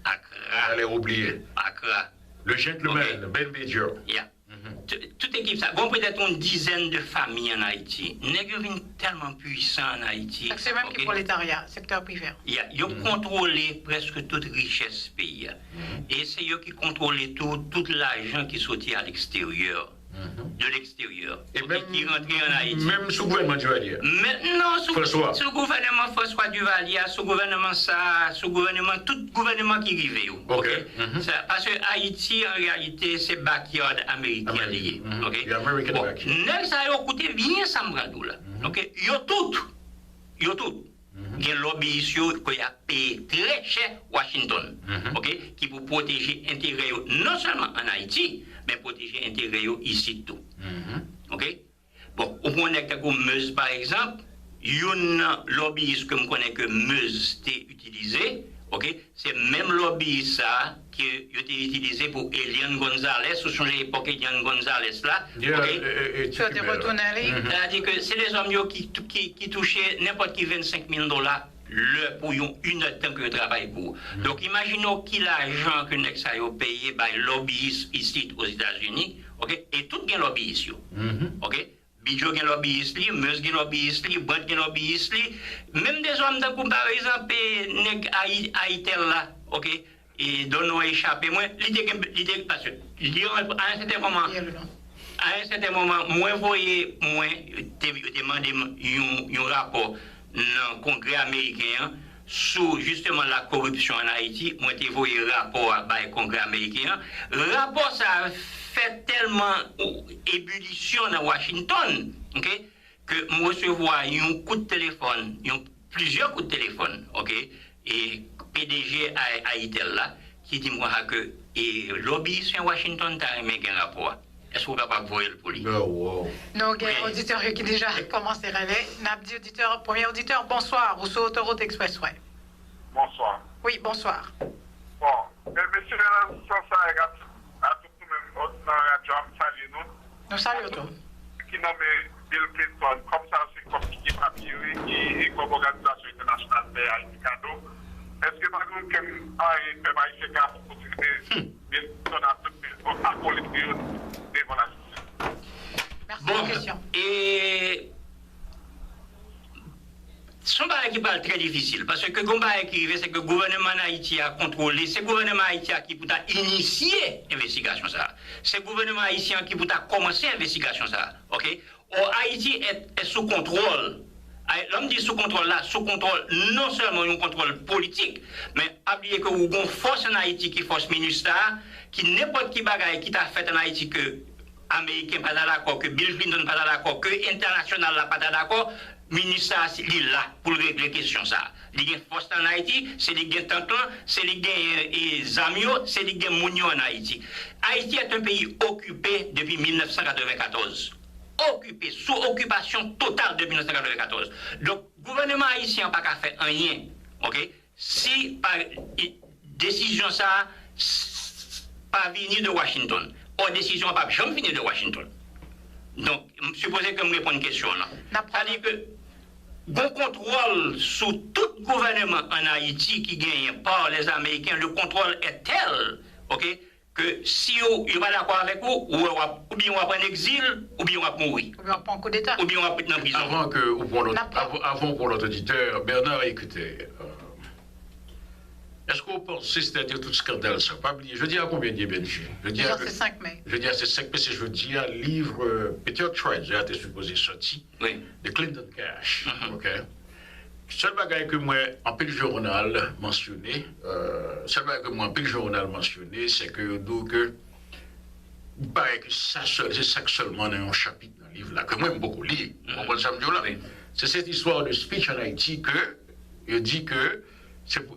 Accra. Allez oublier. Accra. Le gentleman, Ben Bidjo. Yeah. Toute équipe, ça. Bon, peut-être une dizaine de familles en Haïti. Nègre vient tellement puissant en Haïti. C'est même qui prolétariat, secteur privé. Ils ont contrôlé presque toute richesse pays. Et c'est eux qui contrôlent tout l'argent qui sortit à l'extérieur. De l'extérieur. Et même qui rentrait en Haïti. Même sous gouvernement Duvalier. Maintenant, sous gouvernement François Duvalier, sous gouvernement ça, sous gouvernement, tout gouvernement qui arrive. Okay. Parce que Haïti, en réalité, c'est backyard américain lié. American backyard. Nèg ça a coûté bien ça m'radou là. OK, yo tout. Il y a un lobby qui a payé très cher Washington, ok, qui pour protéger l'intérêt non seulement en Haïti, mais protéger l'intérêt ici tout. Ok? Bon, au point de comme Meuse par exemple, il y a un lobbyiste que je connais que Meuse était utilisé, ok? C'est le même lobby ça qui a été utilisé pour Eliane Gonzalez, ou son époque Eliane Gonzalez là. Tu as été retourné. C'est-à-dire que c'est les hommes qui touchaient n'importe qui $25,000 pour une heure de temps que je travaille pour. Donc imaginons qu'il l'argent que nous avons payé par les lobbyistes ici aux États-Unis, ok? Et tout bien lobbyistes. Ok? Bidjo gen lobbyiste li, Meuse gen lobbyiste li, Brandt gen lobbyiste li, même des hommes dans par exemple, nèg Haïtel là, ok, et donne échappé moi, l'idée parce que à un certain moment, moi voyais moi demander un rapport dans le Congrès américain sur justement la corruption en Haïti, moi j'ai voyé rapport à le Congrès américain, rapport ça fait tellement ébullition dans Washington, ok, que moi recevoir un coup de téléphone, plusieurs coups de téléphone, ok, et PDG à Haïtel là, qui dit moi que lobbyiste en Washington t'a aimé un rapport. Est-ce que vous pouvez voir le pour lui? Non, il y a un auditeur qui déjà commencé à relais. Nabdi auditeur, premier auditeur, bonsoir, Rousseau Autoroute Expressway. Bonsoir. Oui, bonsoir. Bon, monsieur le à tout le monde, dans la radio, salut nous. Nous saluons tout. Qui nomme Bill Clinton, comme ça, c'est comme qui est papier et comme organisation internationale de Haïti Cadeau. Est-ce que par exemple, un peuple haïtien a possibilité Bill Clinton à collecter devant la justice? Merci de la question. Et son bagage qui parle très difficile, parce que le bagage qui arrive, c'est que le gouvernement haïtien a contrôlé, c'est le gouvernement haïtien qui peut initier l'investigation. C'est le gouvernement haïtien qui peut commencer l'investigation. Okay? Or, Haïti est sous contrôle. L'homme dit sous contrôle là, sous contrôle non seulement un contrôle politique, mais oubliez que vous avez une force en Haïti qui est force MINUSTA, qui n'importe qui bagaille qui t'a fait en Haïti que Américain pas d'accord, que Bill Clinton pas d'accord, que international là pas d'accord, ministre il est là pour régler la question ça. Il y a une force en Haïti, c'est il y a un tantan, c'est il y a Zamio, c'est il y a Mounio en Haïti. Haïti est un pays occupé depuis 1994. Occupé, sous occupation totale depuis 1994. Donc, le gouvernement haïtien n'a pas qu'à faire rien. OK? Si par décision ça, pas venir de Washington, ou décision pas jamais venir de Washington. Donc, je suppose que je me réponds à une question là. C'est-à-dire que bon contrôle sur tout gouvernement en Haïti qui gagne par les Américains, le contrôle est tel, ok, que si il va d'accord avec vous, ou bien on va prendre exil, ou bien on va mourir. Ou bien on prend un coup d'État. Ou bien on va prendre en prison. Avant pour notre auditeur, Bernard, écoutez. Est-ce qu'on pense, c'est-à-dire tout scandale, ça pas oublier. Je dis à combien de Benji? Je dis c'est 5 mai. Je dis à c'est 5 mai, c'est je dis à livre Peter Treasure a été supposé sorti de Clinton Cash. OK? Seul bagage que moi, en pile journal mentionné, c'est que donc il paraît que ça seul, c'est ça seulement dans un chapitre dans le livre là que moi j'aime beaucoup lire. Vous comprenez ça, là? C'est cette histoire de speech en Haïti que il dit que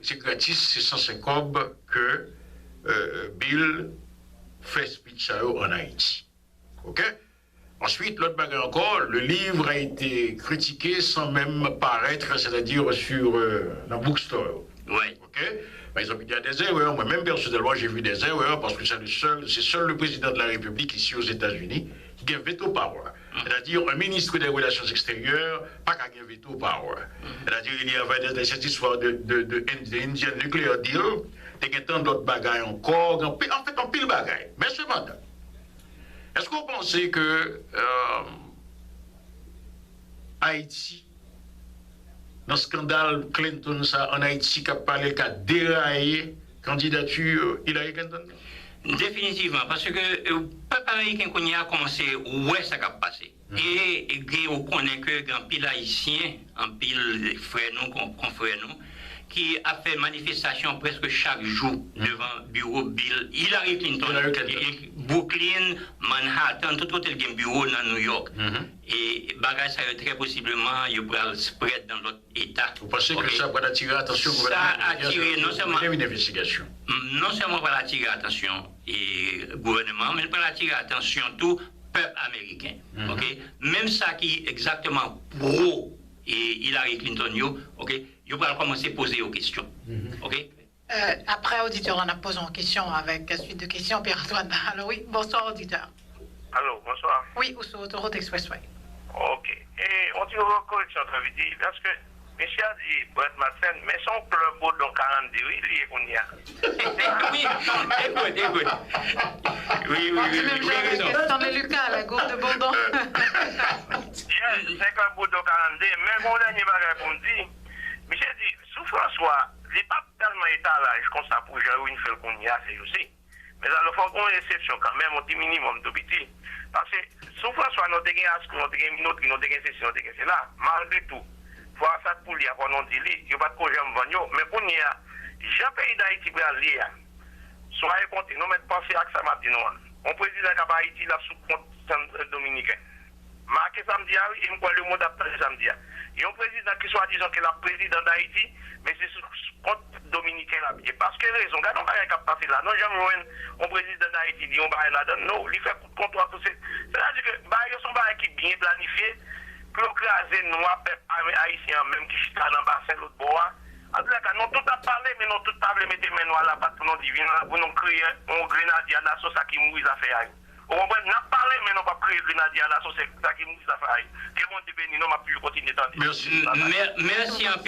c'est gratis, c'est 150 que Bill fait speech en Haïti. OK? Ensuite, l'autre bagarre encore, le livre a été critiqué sans même paraître, c'est-à-dire sur dans Bookstore. Oui. OK? Par exemple, il y a des erreurs. Moi-même, personnellement, j'ai vu des erreurs parce que c'est seul le président de la République ici aux États-Unis qui a veto power. C'est-à-dire, un ministre des Relations extérieures, pas qu'à un veto power. C'est-à-dire, il y avait cette histoire de Indian Nuclear Deal, et qu'il y a tant d'autres bagailles encore, en fait, en pile bagaille. Mais cependant, est-ce que vous pensez que Haïti, dans le scandale Clinton, ça, en Haïti, qui a parlé, qui a déraillé candidature Hillary Clinton? Définitivement, parce que le peuple américain a commencé où est-ce qui a passé. Et on connaît que un pile haïtien, un pile frère nous, confrères nous, qui a fait manifestation presque chaque jour devant le bureau Bill Hillary Clinton. Brooklyn, Manhattan, tout côté le bureau dans New York. Et bagage ça très possiblement il va le spread dans l'autre État. Vous pensez que ça va attirer l'attention ça attirer non seulement une investigation. Non seulement va attirer l'attention et gouvernement, mais va attirer l'attention tout peuple américain. OK? Même ça qui est exactement pro et Hillary Clinton OK? Il va commencer à poser aux questions. OK? Après, auditeur, on a posé une question avec suite de questions, Pierre-Antoine. Alors oui, bonsoir, auditeur. Allô, bonsoir. Oui, ou sur Autoroute Expressway. Ok. Et on dit une correction, ça veut dire, parce que monsieur a dit, Brett Madsen, mais son club vaut dans 42, il est qu'on y a. Oui, écoute. Oui. T'en es Lucas, la gourde de Bondon. C'est qu'un bout dans 42, mais mon dernier bagage qu'on dit, monsieur dit, sous François, il n'est pas tellement étalage comme ça pour gérer une fête qu'on y a, c'est aussi. Mais dans le fond, on a une exception quand même, un petit minimum de petit. Parce que sous François, nous avons des asco, nous avons des minutes, nous avons des ceci, nous avons des cela. Malgré tout, pour ça pour lui, pour non dire, il n'y a pas de projet en vendre, mais pour nous, j'ai un pays d'Haïti pour aller. Soyez comptés, nous mettons pensé à ça matin. On président de Haïti, là, sous compte dominicain. Marqué samedi, il me croit le monde après samedi. Il y a un président qui soit disant que la président d'Haïti, mais c'est sous compte dominicain là. Et parce que raison, regardons pas qui a passé là. Non, jamais un président d'Haïti dit on va là-dedans. Non, il fait contrôle tout ça. C'est-à-dire que il y a son bail qui est bien planifié pour écraser nous, haïtiens, même qui sont dans le bassin l'autre bois. En tout cas, nous tout a parlé, mais nous tout a mettre mes noix là, parce que nous disons, vous nous créez un grenadier à la sauce qui mouille à faire. On va parler, mais non pas créer grenadier à la sauce qui mouille à faire. Que mon béni, non, m'a pu continuer dans Merci en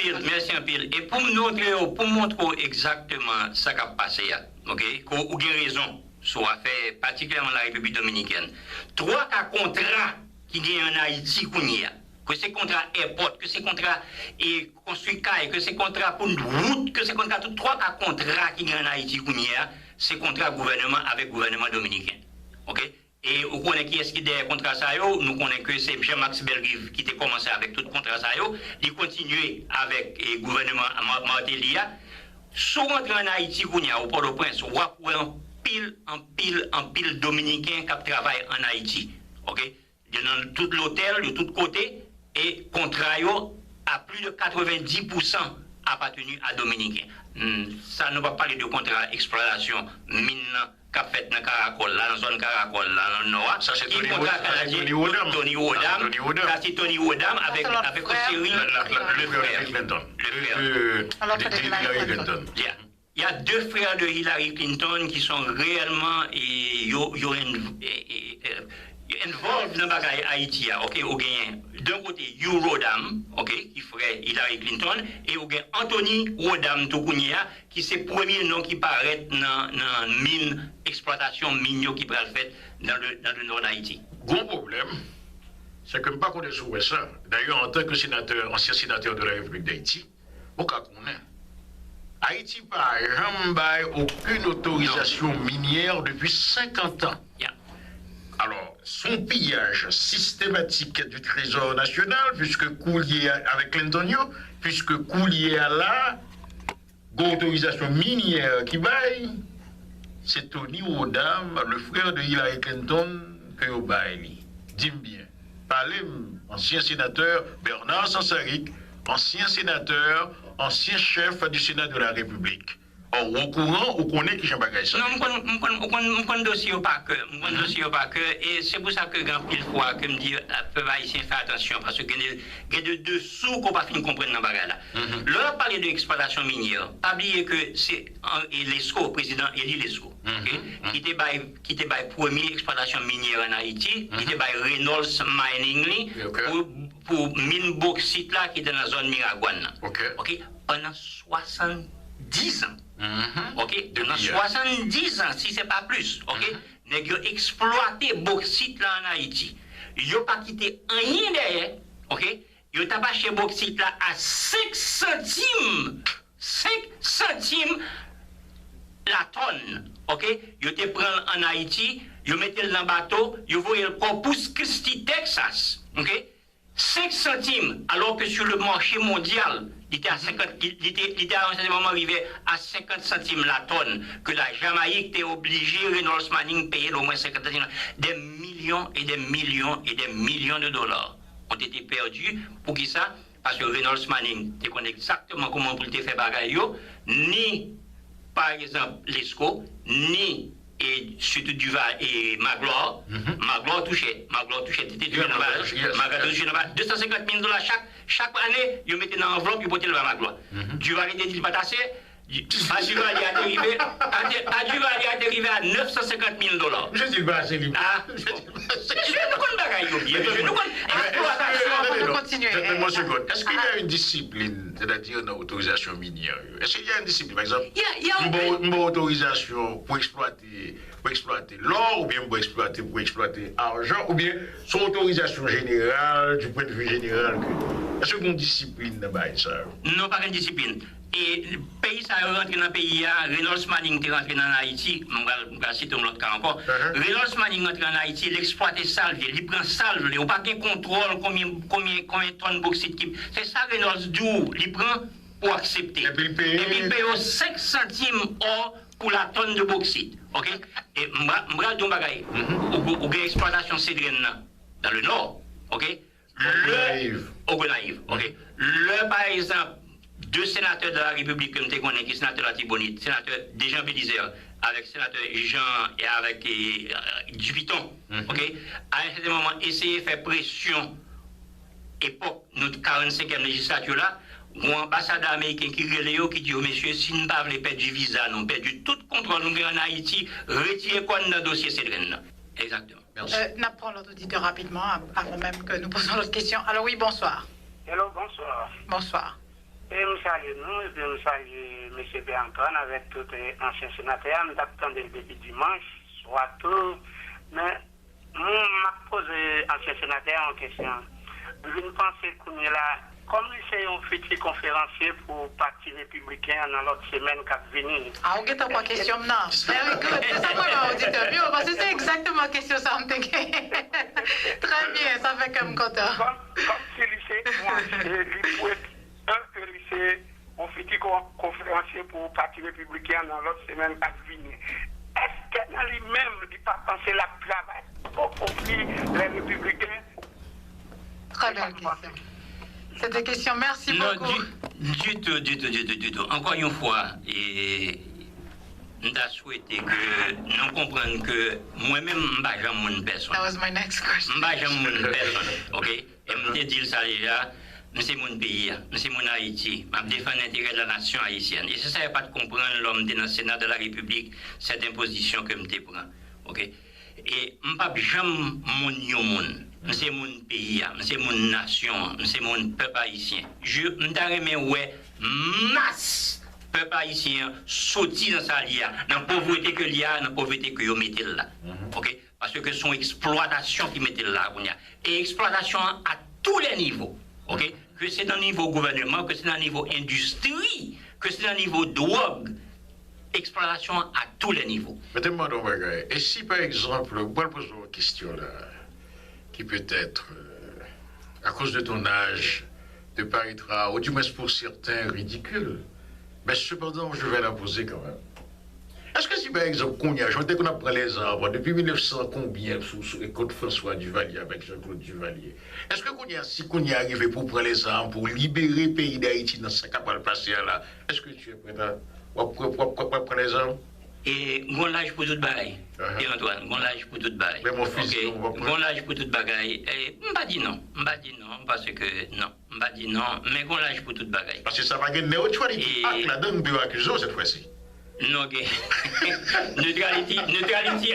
pile. Et pour montrer exactement ce qui a passé, ok, ou bien raison, soit fait particulièrement la République dominicaine. 3 cas contrats qui gagnent en Haïti, que c'est contrat airport, que c'est contrat et construit caille, que c'est contrat pour une route, que c'est contrat tout 3 cas contrats qui gagnent en Haïti, c'est contrat gouvernement avec gouvernement dominicain. OK? Et on connaît qui est-ce qui est derrière contrat ça, nous connaissons que c'est Jean-Max Belrive qui a commencé avec tout contrat ça, il continue avec le gouvernement Martellia. Si on rentre en Haïti, au Port-au-Prince, on voit en pile dominicain qui travaille en Haïti. OK? Dans tout l'hôtel, de tous côtés, et contrat à plus de 90% appartenu à Dominicains. Ça ne va pas parler de contrat exploitation mine qu'a fait dans Caracol, dans la zone Caracol, dans le nord. Ça, c'est Tony Woodham. Ça, c'est Tony Woodham avec Osiri, le frère. Il y a deux frères de Hillary Clinton qui sont réellement involved dans le Haïti. D'un côté, Hugh Rodham, qui ferait Hillary Clinton, et Anthony Rodham Toukounia, qui c'est le premier nom qui paraît dans la mine, exploitation mine qui peut être faite dans le nord d'Haïti. Gros problème, c'est que je ne sais pas qu'on est sur ça. D'ailleurs, en tant que sénateur, ancien sénateur de la République d'Haïti, au cas qu'on est, Haïti n'a jamais aucune autorisation minière depuis 50 ans. Yeah. Alors, son pillage systématique du Trésor national, puisque coulier avec Clinton, puisque coulier à la autorisation minière qui baille, c'est Tony Woodham, le frère de Hillary Clinton, que vous baille. Dis-moi bien. Parlez, ancien sénateur Bernard Sansaric, ancien sénateur, ancien chef du Sénat de la République. Or, au courant, on connaît qui j'en bagaille ça. Non, je connais dossier pas que, et c'est pour ça que grand pile fois que me dit peuple haïtien fait attention parce que il y a de dessous qu'on pas fin comprendre dans bagaille là. Là parler de exploitation minière, pas oublier que c'est l'ESCO, président Eli Lesco, qui était bail première exploitation minière en Haïti, qui était bail Reynolds Mining pour mine bauxite là qui était dans la zone Miragouane. OK, pendant 70 ans. Pendant 70 ans, si ce n'est pas plus, ils ont exploité bauxite là en Haïti. Ils n'ont pas quitté rien derrière, ils ont tabaché bauxite là à 5 centimes. 5 centimes la tonne, ils ont pris en Haïti, ils mettent dans le bateau, ils voyaient le Corpus Christi, Texas, 5 centimes, alors que sur le marché mondial, il était à un certain moment arrivé à 50 centimes la tonne, que la Jamaïque était obligée, Reynolds Manning, payer au moins 50 centimes. Des millions et des millions et des millions de dollars ont été perdus. Pour qui ça? Parce que Reynolds Manning, tu connais exactement comment pour te faire bagaille, ni par exemple l'ESCO, ni et surtout Duval et Magloire. Magloire touchait. C'était 250 000 $ chaque année, ils mettaient dans l'enveloppe, ils portaient le Magloire. Duval était dit pas assez. Duval est arrivé à 950 000 $. Je dis pas, c'est libre. Est-ce qu'il y a une discipline, c'est-à-dire une autorisation minière? Est-ce qu'il y a une discipline, par exemple, une autorisation pour exploiter l'or, ou bien pour exploiter l'argent, ou bien son autorisation générale, du point de vue général? Est-ce qu'il y a une discipline dans ça? Non, pas une discipline. Et le pays, ça est rentré dans le pays, Reynolds Manning est rentré en Haïti, je vais citer l'autre cas encore. Reynolds Manning est rentré en Haïti, il exploite salve, il prend salve, il n'a pas de contrôle combien de tonnes de bauxite. C'est ça Reynolds dit, il prend pour accepter. Et puis il paye 5 centimes or pour la tonne de bauxite. Et je vais dire un bagage, ou une exploitation cédrienne dans le nord. Au Gonaïve. Le, par exemple, deux sénateurs de la République que je connais, qui est sénateur Latibonite, sénateur Desjans Bélizer, avec sénateur Jean et avec Dupiton, à un certain moment, essayer de faire pression, époque, notre 45e législature là, ou ambassadeur américain qui relève, qui dit, oh, monsieur, si nous ne pouvons pas perdre du visa, nous perdu tout contrôle nous en Haïti, retirez quoi dans le dossier Cédrine. Exactement. Merci. N'apprends l'autre auditeur rapidement, avant même que nous posons l'autre question. Alors oui, bonsoir. Hello, bonsoir. Bonsoir. Et je salue nous, et puis je salue M. Béantoine avec tous les anciens sénateurs. Nous attendons depuis dimanche, soit tout. Mais je m'a posé ancien sénateur en question. Je pense qu'on est là, comme c'est un futur conférencier pour le Parti républicain dans l'autre semaine qui vient. Ah, on a pas question maintenant. Very good. C'est ça moi l'auditeur. Parce que c'est exactement la question ça me Très bien, ça fait comme content. Comme c'est lycée, moi, un lycée, un futur conférencier pour le Parti républicain dans l'autre semaine qui vient. Est-ce que dans lui-même, il n'a pas pensé la travail pour les républicains? Très belle question. C'était question. Merci beaucoup. Du tout. Encore une fois, et nous avons souhaité que nous comprenions que moi-même, je ne suis pas une personne. That was my next question. Je ne suis pas une personne. OK? Et je me dis ça déjà. C'est mon pays, c'est mon Haïti. Je défends l'intérêt de la nation haïtienne. Et ça ne pas de comprendre l'homme dans le Sénat de la République, cette imposition que je prends. OK? Et je ne pas jamais mon c'est mon pays, c'est mon nation, c'est mon peuple haïtien. Je me masse peuple haïtien sorti dans sa lia, dans la pauvreté que l'il y a, dans la pauvreté que vous mettez là. OK? Parce que son exploitation qui mettez là. Et exploitation à tous les niveaux. OK? Que c'est dans le niveau gouvernement, que c'est dans le niveau industrie, que c'est dans le niveau drogue, exploitation à tous les niveaux. Mettez-moi dans ma gueule. Et si par exemple, on va poser une question là, qui peut être, à cause de ton âge, te paraîtra, ou du moins pour certains, ridicule, mais cependant, je vais la poser quand même. Est-ce que si par exemple, qu'on apprend les arbres depuis 1900 combien sous Côte François Duvalier avec Jean-Claude Duvalier, est-ce que si qu'on y est arrivé pour prendre les arbres, pour libérer le pays d'Haïti dans ce capable passer là, est-ce que tu es prêt à prendre les arbres? Et mon l'âge pour toute bagaille. Et Antoine, mon l'âge pour toute bagaille. Mais mon fils, mon l'âge pour toute bagaille. Et je ne dis non. Parce que non. Je dis non. Mais mon l'âge pour toute bagaille. Parce que ça va gagner neutralité. Ah, là-dedans, nous devons accuser cette fois-ci. Non, neutralité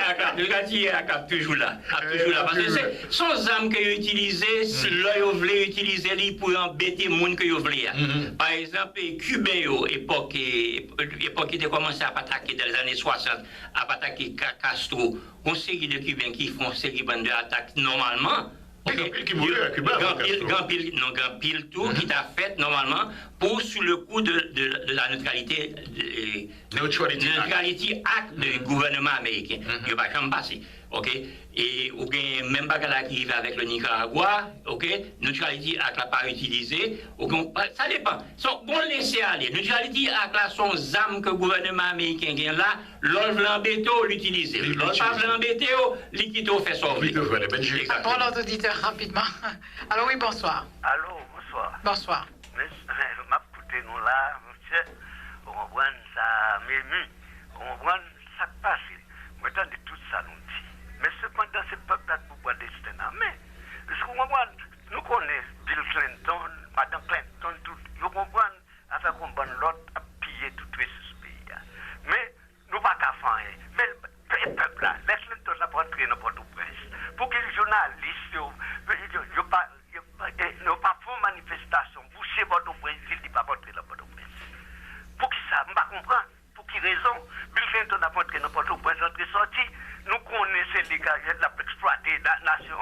à toujours là. Parce que c'est son âme que vous utilisez, c'est là vous voulez utiliser pour embêter le monde que vous voulez. Par exemple, Cubain, époque qui a commencé à attaquer dans les années 60, à attaquer Castro, une série de Cubains qui font une série d'attaques normalement. Grand pile tout qui t'a fait normalement pour sous le coup de la neutralité acte du gouvernement américain. Il va jamais passer. OK? Et même bagarre qui arrive avec le Nicaragua, OK? Neutralité acte n'a pas utilisé. Ça dépend. Bon laisser aller. Neutralité acte là sont armes que le gouvernement américain gagne là, l'on veut l'embêter ou l'utiliser. L'on pas l'embêter ou l'équito fait sauver. Pour nos auditeurs rapidement. Alors oui, bonsoir. Allô, bonsoir. Bonsoir. Mais m'écoutez nous là, monsieur, on comprend ça m'ému, on comprend ça passe. Moi de tout ça nous dit. Mais cependant, ce peuple a pour pouvoir destin en main. Parce qu'on comprend, nous connaissons Bill Clinton, Madame Clinton, tout. Vous comprenez, afin qu'on bonne l'autre à piller tout ce pays. Mais nous pas qu'à faire. Mais le peuple là, laisse Clinton là pour entrer dans Port-au-Prince. Pour que les journalistes ne pas faire manifestation, boucher Port-au-Prince, ils ne disent pas entrer dans Port-au-Prince. Pour qui ça, je ne comprends pas. Pour qui raison? Bill Clinton a pas entré dans Port-au-Prince, entré sorti. Nous connaissons les gars qui ont exploité la nation.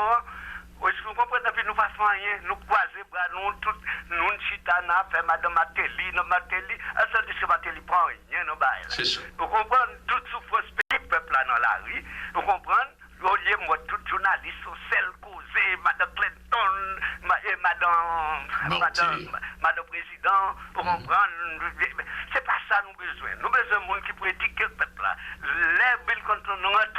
Est-ce que vous comprenez? Nous ne faisons rien. Nous croisons bras, nous chitana, fait Madame Matéli, ça dit que Matéli prend rien. C'est ça. Vous comprenez? Toute souffrance du peuple là dans la rue. Vous comprenez? Au lieu moi, tout journaliste sont celles causées, Madame Clinton, Madame Président, vous comprenez? C'est pas ça nous besoin. Nous besoin de monde qui peut éduquer le peuple là. Les Bill Clinton nous rentrent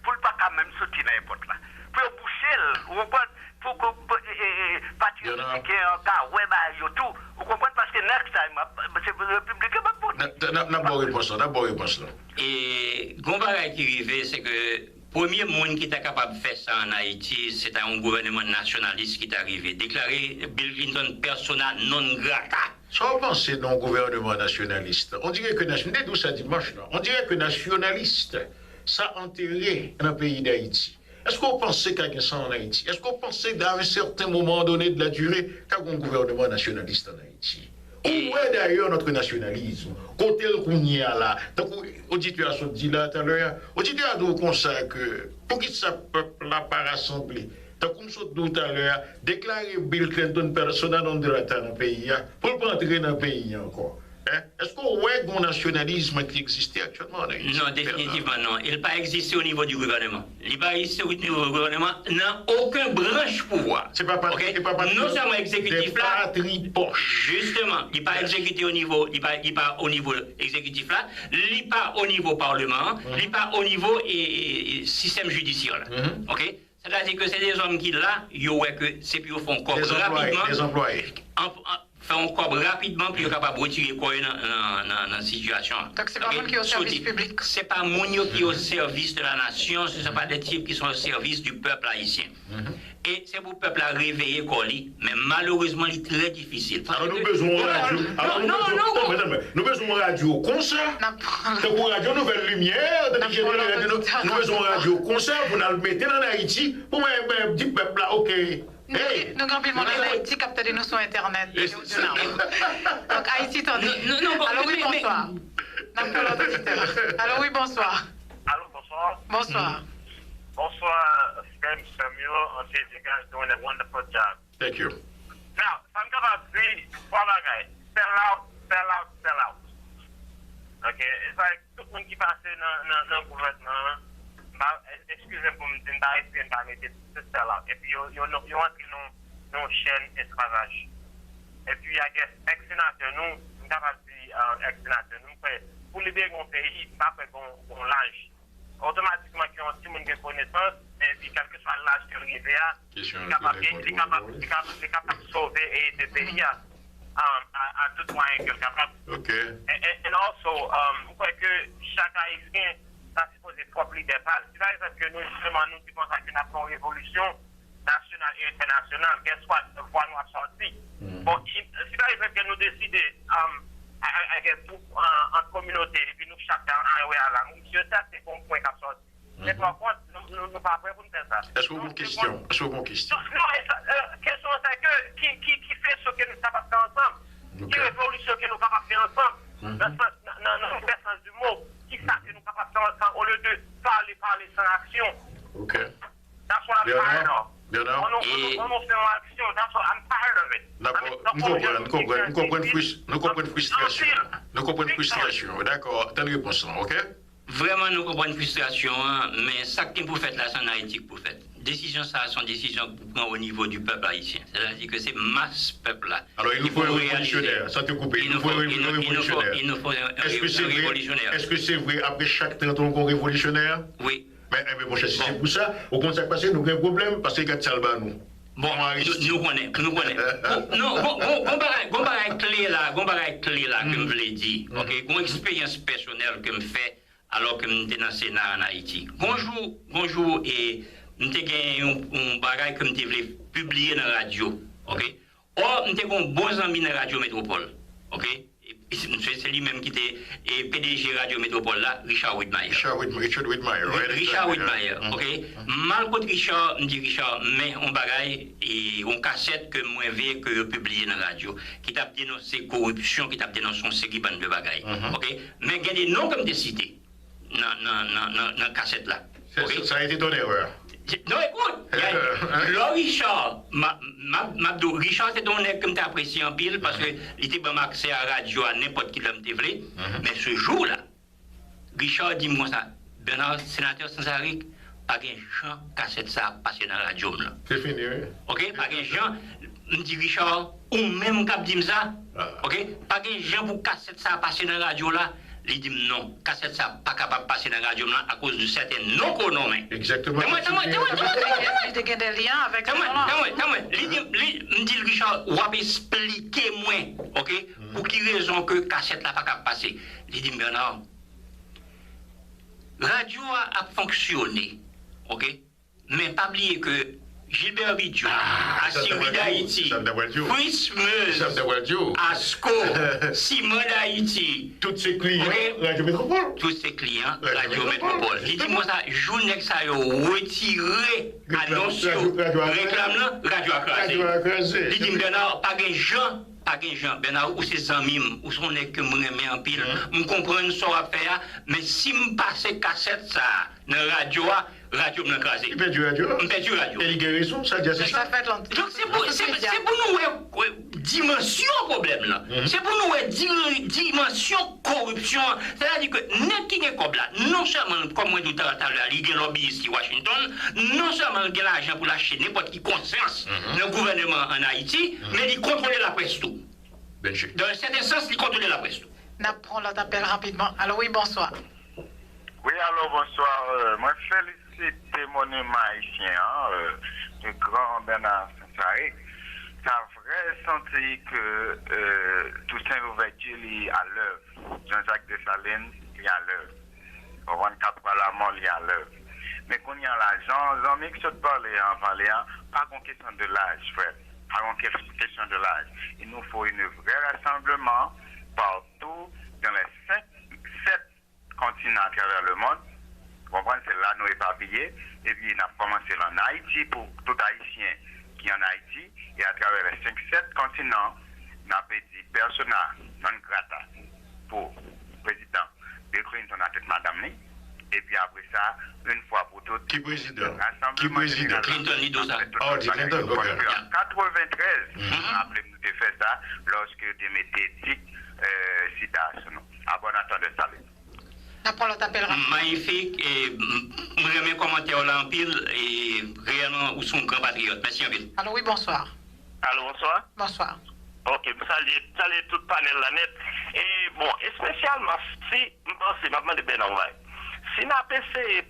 pour ne pas quand même sortir n'importe là. Pour boucher, vous comprenez? Pour que patriotique en cas, ouais, tout. Vous comprenez? Parce que next time, c'est pour la République qui va voter. D'abord, réponse là. Et, Gombara qui arrive, c'est que premier monde qui était capable de faire ça en Haïti, c'était un gouvernement nationaliste qui est arrivé. Déclaré Bill Clinton persona non grata. Sans penser dans le gouvernement nationaliste, on dirait que nationaliste, d'où ça dimanche là, on dirait que nationaliste, ça enterré dans le pays d'Haïti. Est-ce qu'on pensait qu'il y a ça en Haïti? Est-ce qu'on pensait qu'à un certain moment donné de la durée, qu'il y a un gouvernement nationaliste en Haïti? Où est d'ailleurs notre nationalisme? Côté le qu'on y a là, donc auditeur a dit là tout à l'heure, auditeur a dit comme ça que pour qui ça peuple là pas rassemblé. Donc comme ça tout à l'heure, déclarer Bill Clinton persona non grata dans le pays, pour pas entrer dans le pays encore. Est-ce qu'on voit un nationalisme qui existait actuellement en Haïti? Non, définitivement non. Il n'a pas existé au niveau du gouvernement. Il n'a pas existé au niveau du gouvernement, n'a aucun branche pouvoir. C'est pas non seulement exécutif là. Justement, il n'est pas exécuté au niveau, il pas au niveau exécutif là, il n'est pas au niveau parlement, il n'est pas au niveau système judiciaire là. OK? C'est-à-dire que c'est des hommes qui là, ils voient que c'est plus au fond corps rapidement. Des employés. Faire un corps rapidement pour être capable de retirer quoi dans la situation. Donc c'est pas monde qui est au service public. C'est pas monde qui est au service de la nation, ce ne sont pas des types qui sont au service du peuple haïtien. Et c'est pour le peuple à réveiller Coli, mais malheureusement, il est très difficile. Alors nous besoin de radio. Nous besoin de radio concert. Pour radio Nouvelle Lumière, nous besoin de radio concert pour nous mettre en Haïti pour un petit peuple là, ok. Hey. Nous avons demandé à Haïti capter des nous sur Internet. Donc Haïti, attendez. Alors oui, bonsoir. Alors oui, bonsoir. Allô, bonsoir. Bonsoir. Bonsoir, Stan Samuel. I say you guys doing a wonderful job. Thank you. Now, I'm gonna say, voilà, guys, sell out. Okay, it's like tout le monde qui passe dans le gouvernement. Excusez-moi pour me dire, c'est sell out. Et puis, ils ont entré dans une chaîne d'esclavage. Et puis, I guess, ex-sénateur, nous, capables de dire, ex-sénateur, nous, pour libérer mon pays, pas faire bon l'âge. Automatiquement, qui ont tout le monde qui connaissance, et puis, quel que soit l'âge que l'arrivée a, il est capable de sauver et de pays à tout moyen qu'il est capable. OK. And also, vous croyez que chaque Haïtien, ça se pose propre leader. C'est-à-dire que nous, justement, nous qui pensons que nous avons une révolution nationale et internationale, guess what, voix nous a sorti. Bon, c'est-à-dire que nous décidons, en communauté, et puis nous chacun en à la monsieur, ça c'est bon point qu'a sorti. Mais par contre, nous ne sommes pas prêts pour faire ça. Est-ce que vous avez une question? Non, question c'est que qui fait ce que nous sommes capables de faire ensemble? Qui révolution que nous sommes capables de faire ensemble? Dans le sens du mot, qui ça que nous sommes capables de faire ensemble au lieu de parler sans action? OK. That's what I'm tired of. Bernard? On fait en action. That's what I'm tired of it. D'accord, nous comprenons frustration. Nous comprenons frustration. D'accord, t'as une réponse là, OK? Vraiment, nous comprenons frustration, mais ça que vous faites là, c'est en Haïti que vous faites. Décision, ça, sont décisions que vous prenez au niveau du peuple haïtien. C'est-à-dire que c'est masse peuple là. Alors, il nous faut un révolutionnaire. Ça te coupe. Il nous faut un révolutionnaire. Il nous faut un révolutionnaire. Est-ce que c'est vrai, après chaque 30 ans, qu'on est révolutionnaire? Oui. Mais mon cher, si c'est pour ça, au contraire, passé, nous avons un problème parce qu'il y a de salba nous. Bon, nous connaissons. Non, bon bagage clé là, que je voulais dire. OK, une expérience personnelle que je fais alors que je suis dans le Sénat en Haïti. Bonjour, et je gagné un bagage que je voulais publier dans la radio. OK? Or, je suis un bon ami dans la radio Métropole. OK? C'est lui-même qui était PDG Radio Métropole là, Richard Whitmire. Richard Whitmire, right? Richard Whitmire, OK? Mal contre Richard, je dis Richard, mais on bagaille et on cassette que moi vu que publié dans la radio, qui t'a dénoncé corruption, qui t'a dénoncé son série de bagaille. OK? Mais il y a des noms comme des cités dans la cassette là. Okay? Ça a été ton erreur. Non, écoute, là, Richard, Richard, c'est ton nez que tu apprécies en pile parce qu'il était bon accès à la radio à n'importe qui l'aime t'évler. Mais ce jour-là, Richard dit moi ça, Bernard, sénateur Sansaric, pas qu'un chant cassette ça passer dans la radio. C'est fini, oui. OK, pas qu'un chant, me dit Richard, ou même cap dit ça, OK, pas qu'un chant pour cassette ça passer dans la radio là. Il dit non, cassette ça pas capable de passer dans la radio à cause de certains non qu'on nomme. Exactement. Il y a des liens avec ça. Il me dit Richard, ou expliquez-moi, OK, pour qui raison que cassette là pas capable de passer. Il dit Bernard, radio a fonctionné, OK, mais pas oublier que Gilbert Bidjou, Assiri d'Haïti, Fritz Meuse, Asco, Simon d'Haïti, tous ces clients, Radio Métropole. Tous ces clients, Radio Métropole. Dis-moi ça, journée que ça a retiré annonce, réclame là, Radio a crasé. Dis-moi Bernard, pas de gens. Bernard, ou ses amis, ou son nez que je mets en pile, je comprends ce qu'on va faire, mais si je passe cassette ça dans la radio, radio me l'écraser. Il perdu radio. Et il a raison, ça dit c'est ça. Donc c'est pour nous dimension problème là. C'est pour nous dimension corruption. C'est-à-dire que n'importe qui est comme là, non seulement comme moi tout à l'heure, il y a un lobbyiste qui Washington, non seulement il y a l'argent pour lâcher n'importe qui conscience le gouvernement en Haïti, mais il contrôle la presse tout. Dans un certain sens, il contrôle la presse tout. On prend l'autre appel rapidement. Alors oui, bonsoir. Oui, alors bonsoir. Moi, Félix c'était monument haïtien, le grand Bernard Saint-Saré, ça a vrai senti que Toussaint Louverture est à l'œuvre. Jean-Jacques Dessalines est à l'œuvre. On va la mort est à l'œuvre. Mais quand il y a l'argent, les amis qui se parlent en parlant, pas une question de l'âge, frère. Pas une question de l'âge. Il nous faut un vrai rassemblement partout dans les 7 continents à travers le monde. Vous comprenez, c'est là nous éparpillés. Et puis, on a commencé en Haïti pour tout Haïtien qui est en Haïti. Et à travers les 5-7 continents, on a dit persona non grata pour le président Bill Clinton à tête madame. Et puis après ça, une fois pour toutes. Qui président? Qui président? Clinton, il doit ça. Oh, Clinton, ok. En 93, nous avons fait ça lorsque nous mettions Sida sur nous. À bon entendre ça. Magnifique. Et je remets un commentaire là en pile. Et réellement, où sont grands patriotes. Merci en ville. Alors oui, bonsoir. Allô, bonsoir. Bonsoir. Ok, salut tout le panel la net. Et bon, spécialement, si je pense de Ben Envay, si nous avons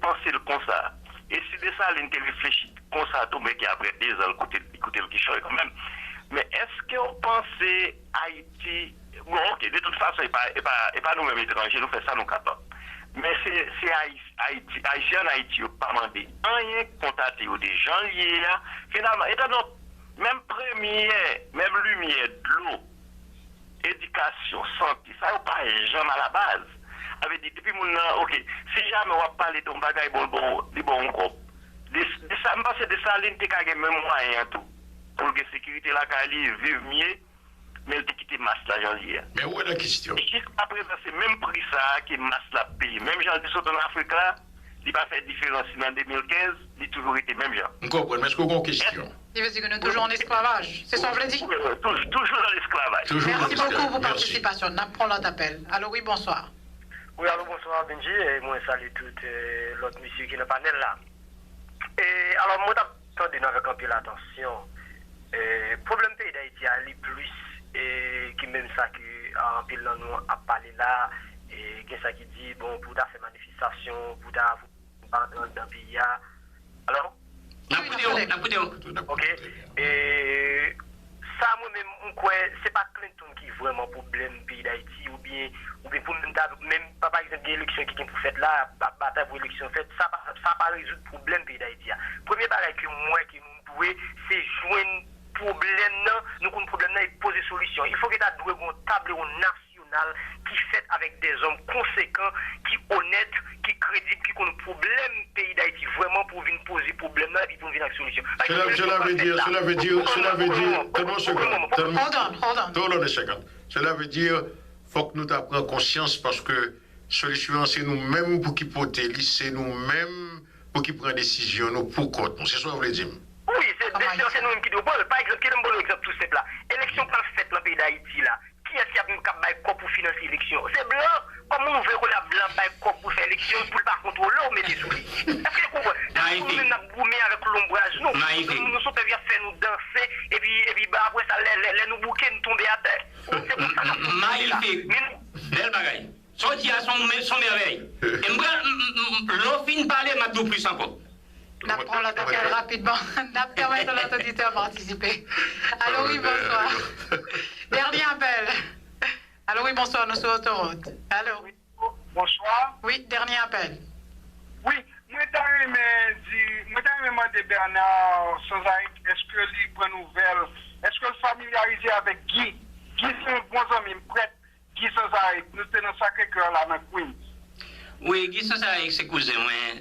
pensé comme ça, et si de ça, l'on réfléchit comme ça, tout le monde qui a après 2 ans, écouter le Kichoy quand même. Mais est-ce qu'on pense Haïti, bon, ok, de toute façon, et pas nous-mêmes étrangers, nous faisons ça, nous capables. Mais c'est Haïti, Haïtien en Haïti, pas demandé rien contacté des gens liés là. Finalement, étant donné, même première, même lumière, de l'eau, éducation, santé, ça n'est pas jamais à la base. Avait dit, depuis mon ok, si jamais on va parler de bagage bon, de ça, c'est de ça, l'intérêt qui a même moyen tout. Pour que la sécurité la Cali vive mieux, mais elle quitte masse la janvier. Mais où est la question? Et jusqu'à présent, c'est même prix ça qui masse la pays. Même gens qui sont en Afrique là, il n'a pas fait de différence en 2015, il a toujours été même gens. On comprend, mais est-ce qu'on a une question? Il veut dire que nous sommes toujours en esclavage. C'est ça que vous dit? Toujours dans l'esclavage. Merci beaucoup pour votre participation. N'apprend l'autre appel. Alors oui, bonsoir. Oui, alors bonsoir Benji, et moi salue tout l'autre monsieur qui est dans le panel là. Et alors moi j'attendais avec un peu l'attention. Problème pays d'Haïti a plus et qui même ça que en pile nous a parlé là et qui ça qui dit bon pour faire manifestation pour dans le pays. Alors OK. Et ça moi-même c'est pas Clinton qui vraiment problème pays d'Haïti ou bien pour même par exemple l'élection qui est pour faire là bataille pour élection faite ça pas résoudre problème pays d'Haïti. Premier bagage que moi qui nous doit c'est joindre problème nous comme problème là et poser solution. Il faut que tu doit une tableau national qui fait avec des hommes conséquents, qui honnêtes, qui crédibles, qui ont problème pays d'Haïti vraiment pour venir poser problème là et pour venir avec solution. Cela veut dire, cela veut dire, faut que nous apprenions conscience parce que solution c'est nous-mêmes pour qui porter, c'est nous-mêmes pour qui prendre décision, nous pour contre nous. C'est ça que vous voulez dire? Oui, c'est nous-mêmes qui devons. Par exemple, quel est un bon exemple tout simple là? Élection pas faite dans le pays d'Haïti là. Qui est-ce qui a mis un pour financer l'élection? C'est blanc. Comment on veut qu'on a blanc pour faire l'élection pour ne pas contrôler ou mettre des souris? Est-ce que vous comprenez? Nous avons boumé avec l'ombrage. Nous sommes bien fait nous danser et puis après ça, les nous bouquets nous tomber à terre. C'est pour ça que nous magnifique. Belle bagaille. Sorti à son merveille. Et moi, l'on finit de parler, m'a tout plus encore. N'apprend la appel rapidement. Permettons à notre auditeur de participer. Allô, oui, bonsoir. Dernier appel. Allô, oui, bonsoir, nous sommes autoroute. Allô. Bonsoir. Oui, dernier appel. Oui, moi t'ai demandé Bernard Saint-Saré, est-ce que lui prend nouvelle, est-ce que le familiarisé avec Guy c'est un bon ami prêtre, Guy Saint-Saré, nous tenons un Sacré-Cœur là dans Queens. Oui, Guy Saint-Saré, c'est cousin,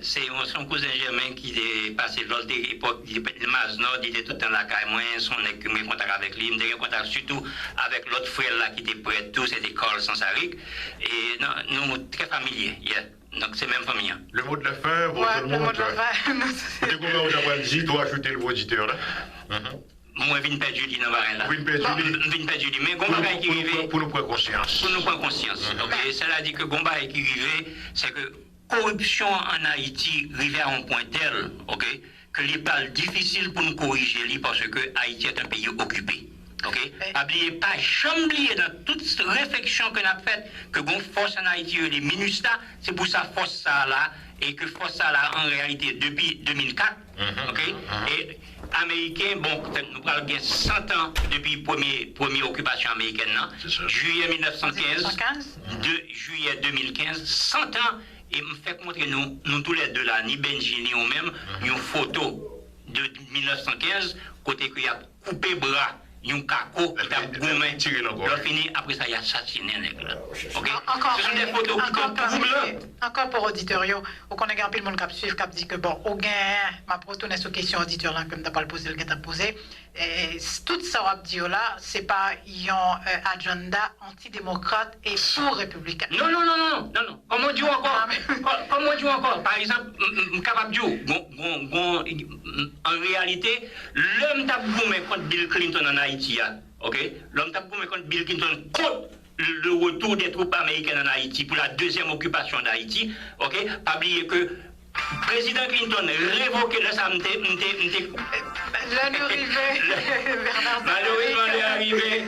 c'est son cousin germain qui est passé l'autre époque, le Maznod, il était tout le temps là, moi, son écume contact avec lui, il a contact surtout avec l'autre frère là qui était prêtre, tout c'était Carl Saint-Saré, et nous, très familiers, yeah. Donc c'est même famille. Le mot de la fin, pour tout le monde. Le mot de la fin. C'est comment on a dit, toi ajouter le auditeur là. Moi, je viens perdre Julie dans le là. Oui, je viens perdre Julie. Mais Gomba qui arrive. Pour nous prendre conscience. Pour nous prendre conscience. Cela dit que Gomba qui arrive, c'est que corruption en Haïti arrive à un point tel, ok, que il est difficile pour nous corriger parce que Haïti est un pays occupé. Ok? N'oubliez pas, jamais dans toute réflexion que nous avons faite, que une force en Haïti, les MINUSTA, c'est pour sa force ça là, et que force ça là en réalité depuis 2004, ok, et américain, bon, nous parlons bien 100 ans depuis première occupation américaine, non? Juillet 1915, 2 juillet 2015, 100 ans, et me fait montrer nous tous les deux là, ni Benji ni nous-mêmes, une photo de 1915, côté qu'il y a coupé bras. Un caco qui a goumé, fini, après ça, il a assassiné un nègre. Okay? Ce sont des photos qui sont troublantes. Encore pour auditorio, on connaît un peu le monde qui suit, qui dit que bon, au gain, ma retourner sur question auditeur là, comme tu n'as pas posé, le gars t'a posé. Tout ça, on dit là, c'est pas un agenda antidémocrate et pour-républicain. Non. Comme on dit encore, par exemple, capable de dire, en réalité, l'homme t'a goumé contre Bill Clinton en Haïti, ok? L'homme t'a goumé contre Bill Clinton contre le retour des troupes américaines en Haïti pour la deuxième occupation d'Haïti, ok? Pas oublier que président Clinton révoqué le samedi. Malheureusement, il est arrivé.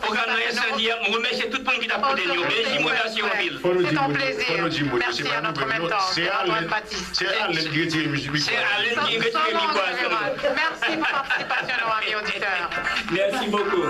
Pour qu'on ait incendie, je remercie tout le monde qui t'a porté nous. Merci en ville. C'est un plaisir. Merci à notre mentor, Antoine Baptiste. C'est Alain qui retire musique. C'est Alain qui retire Merci pour la participation, nos amis auditeurs. Merci beaucoup.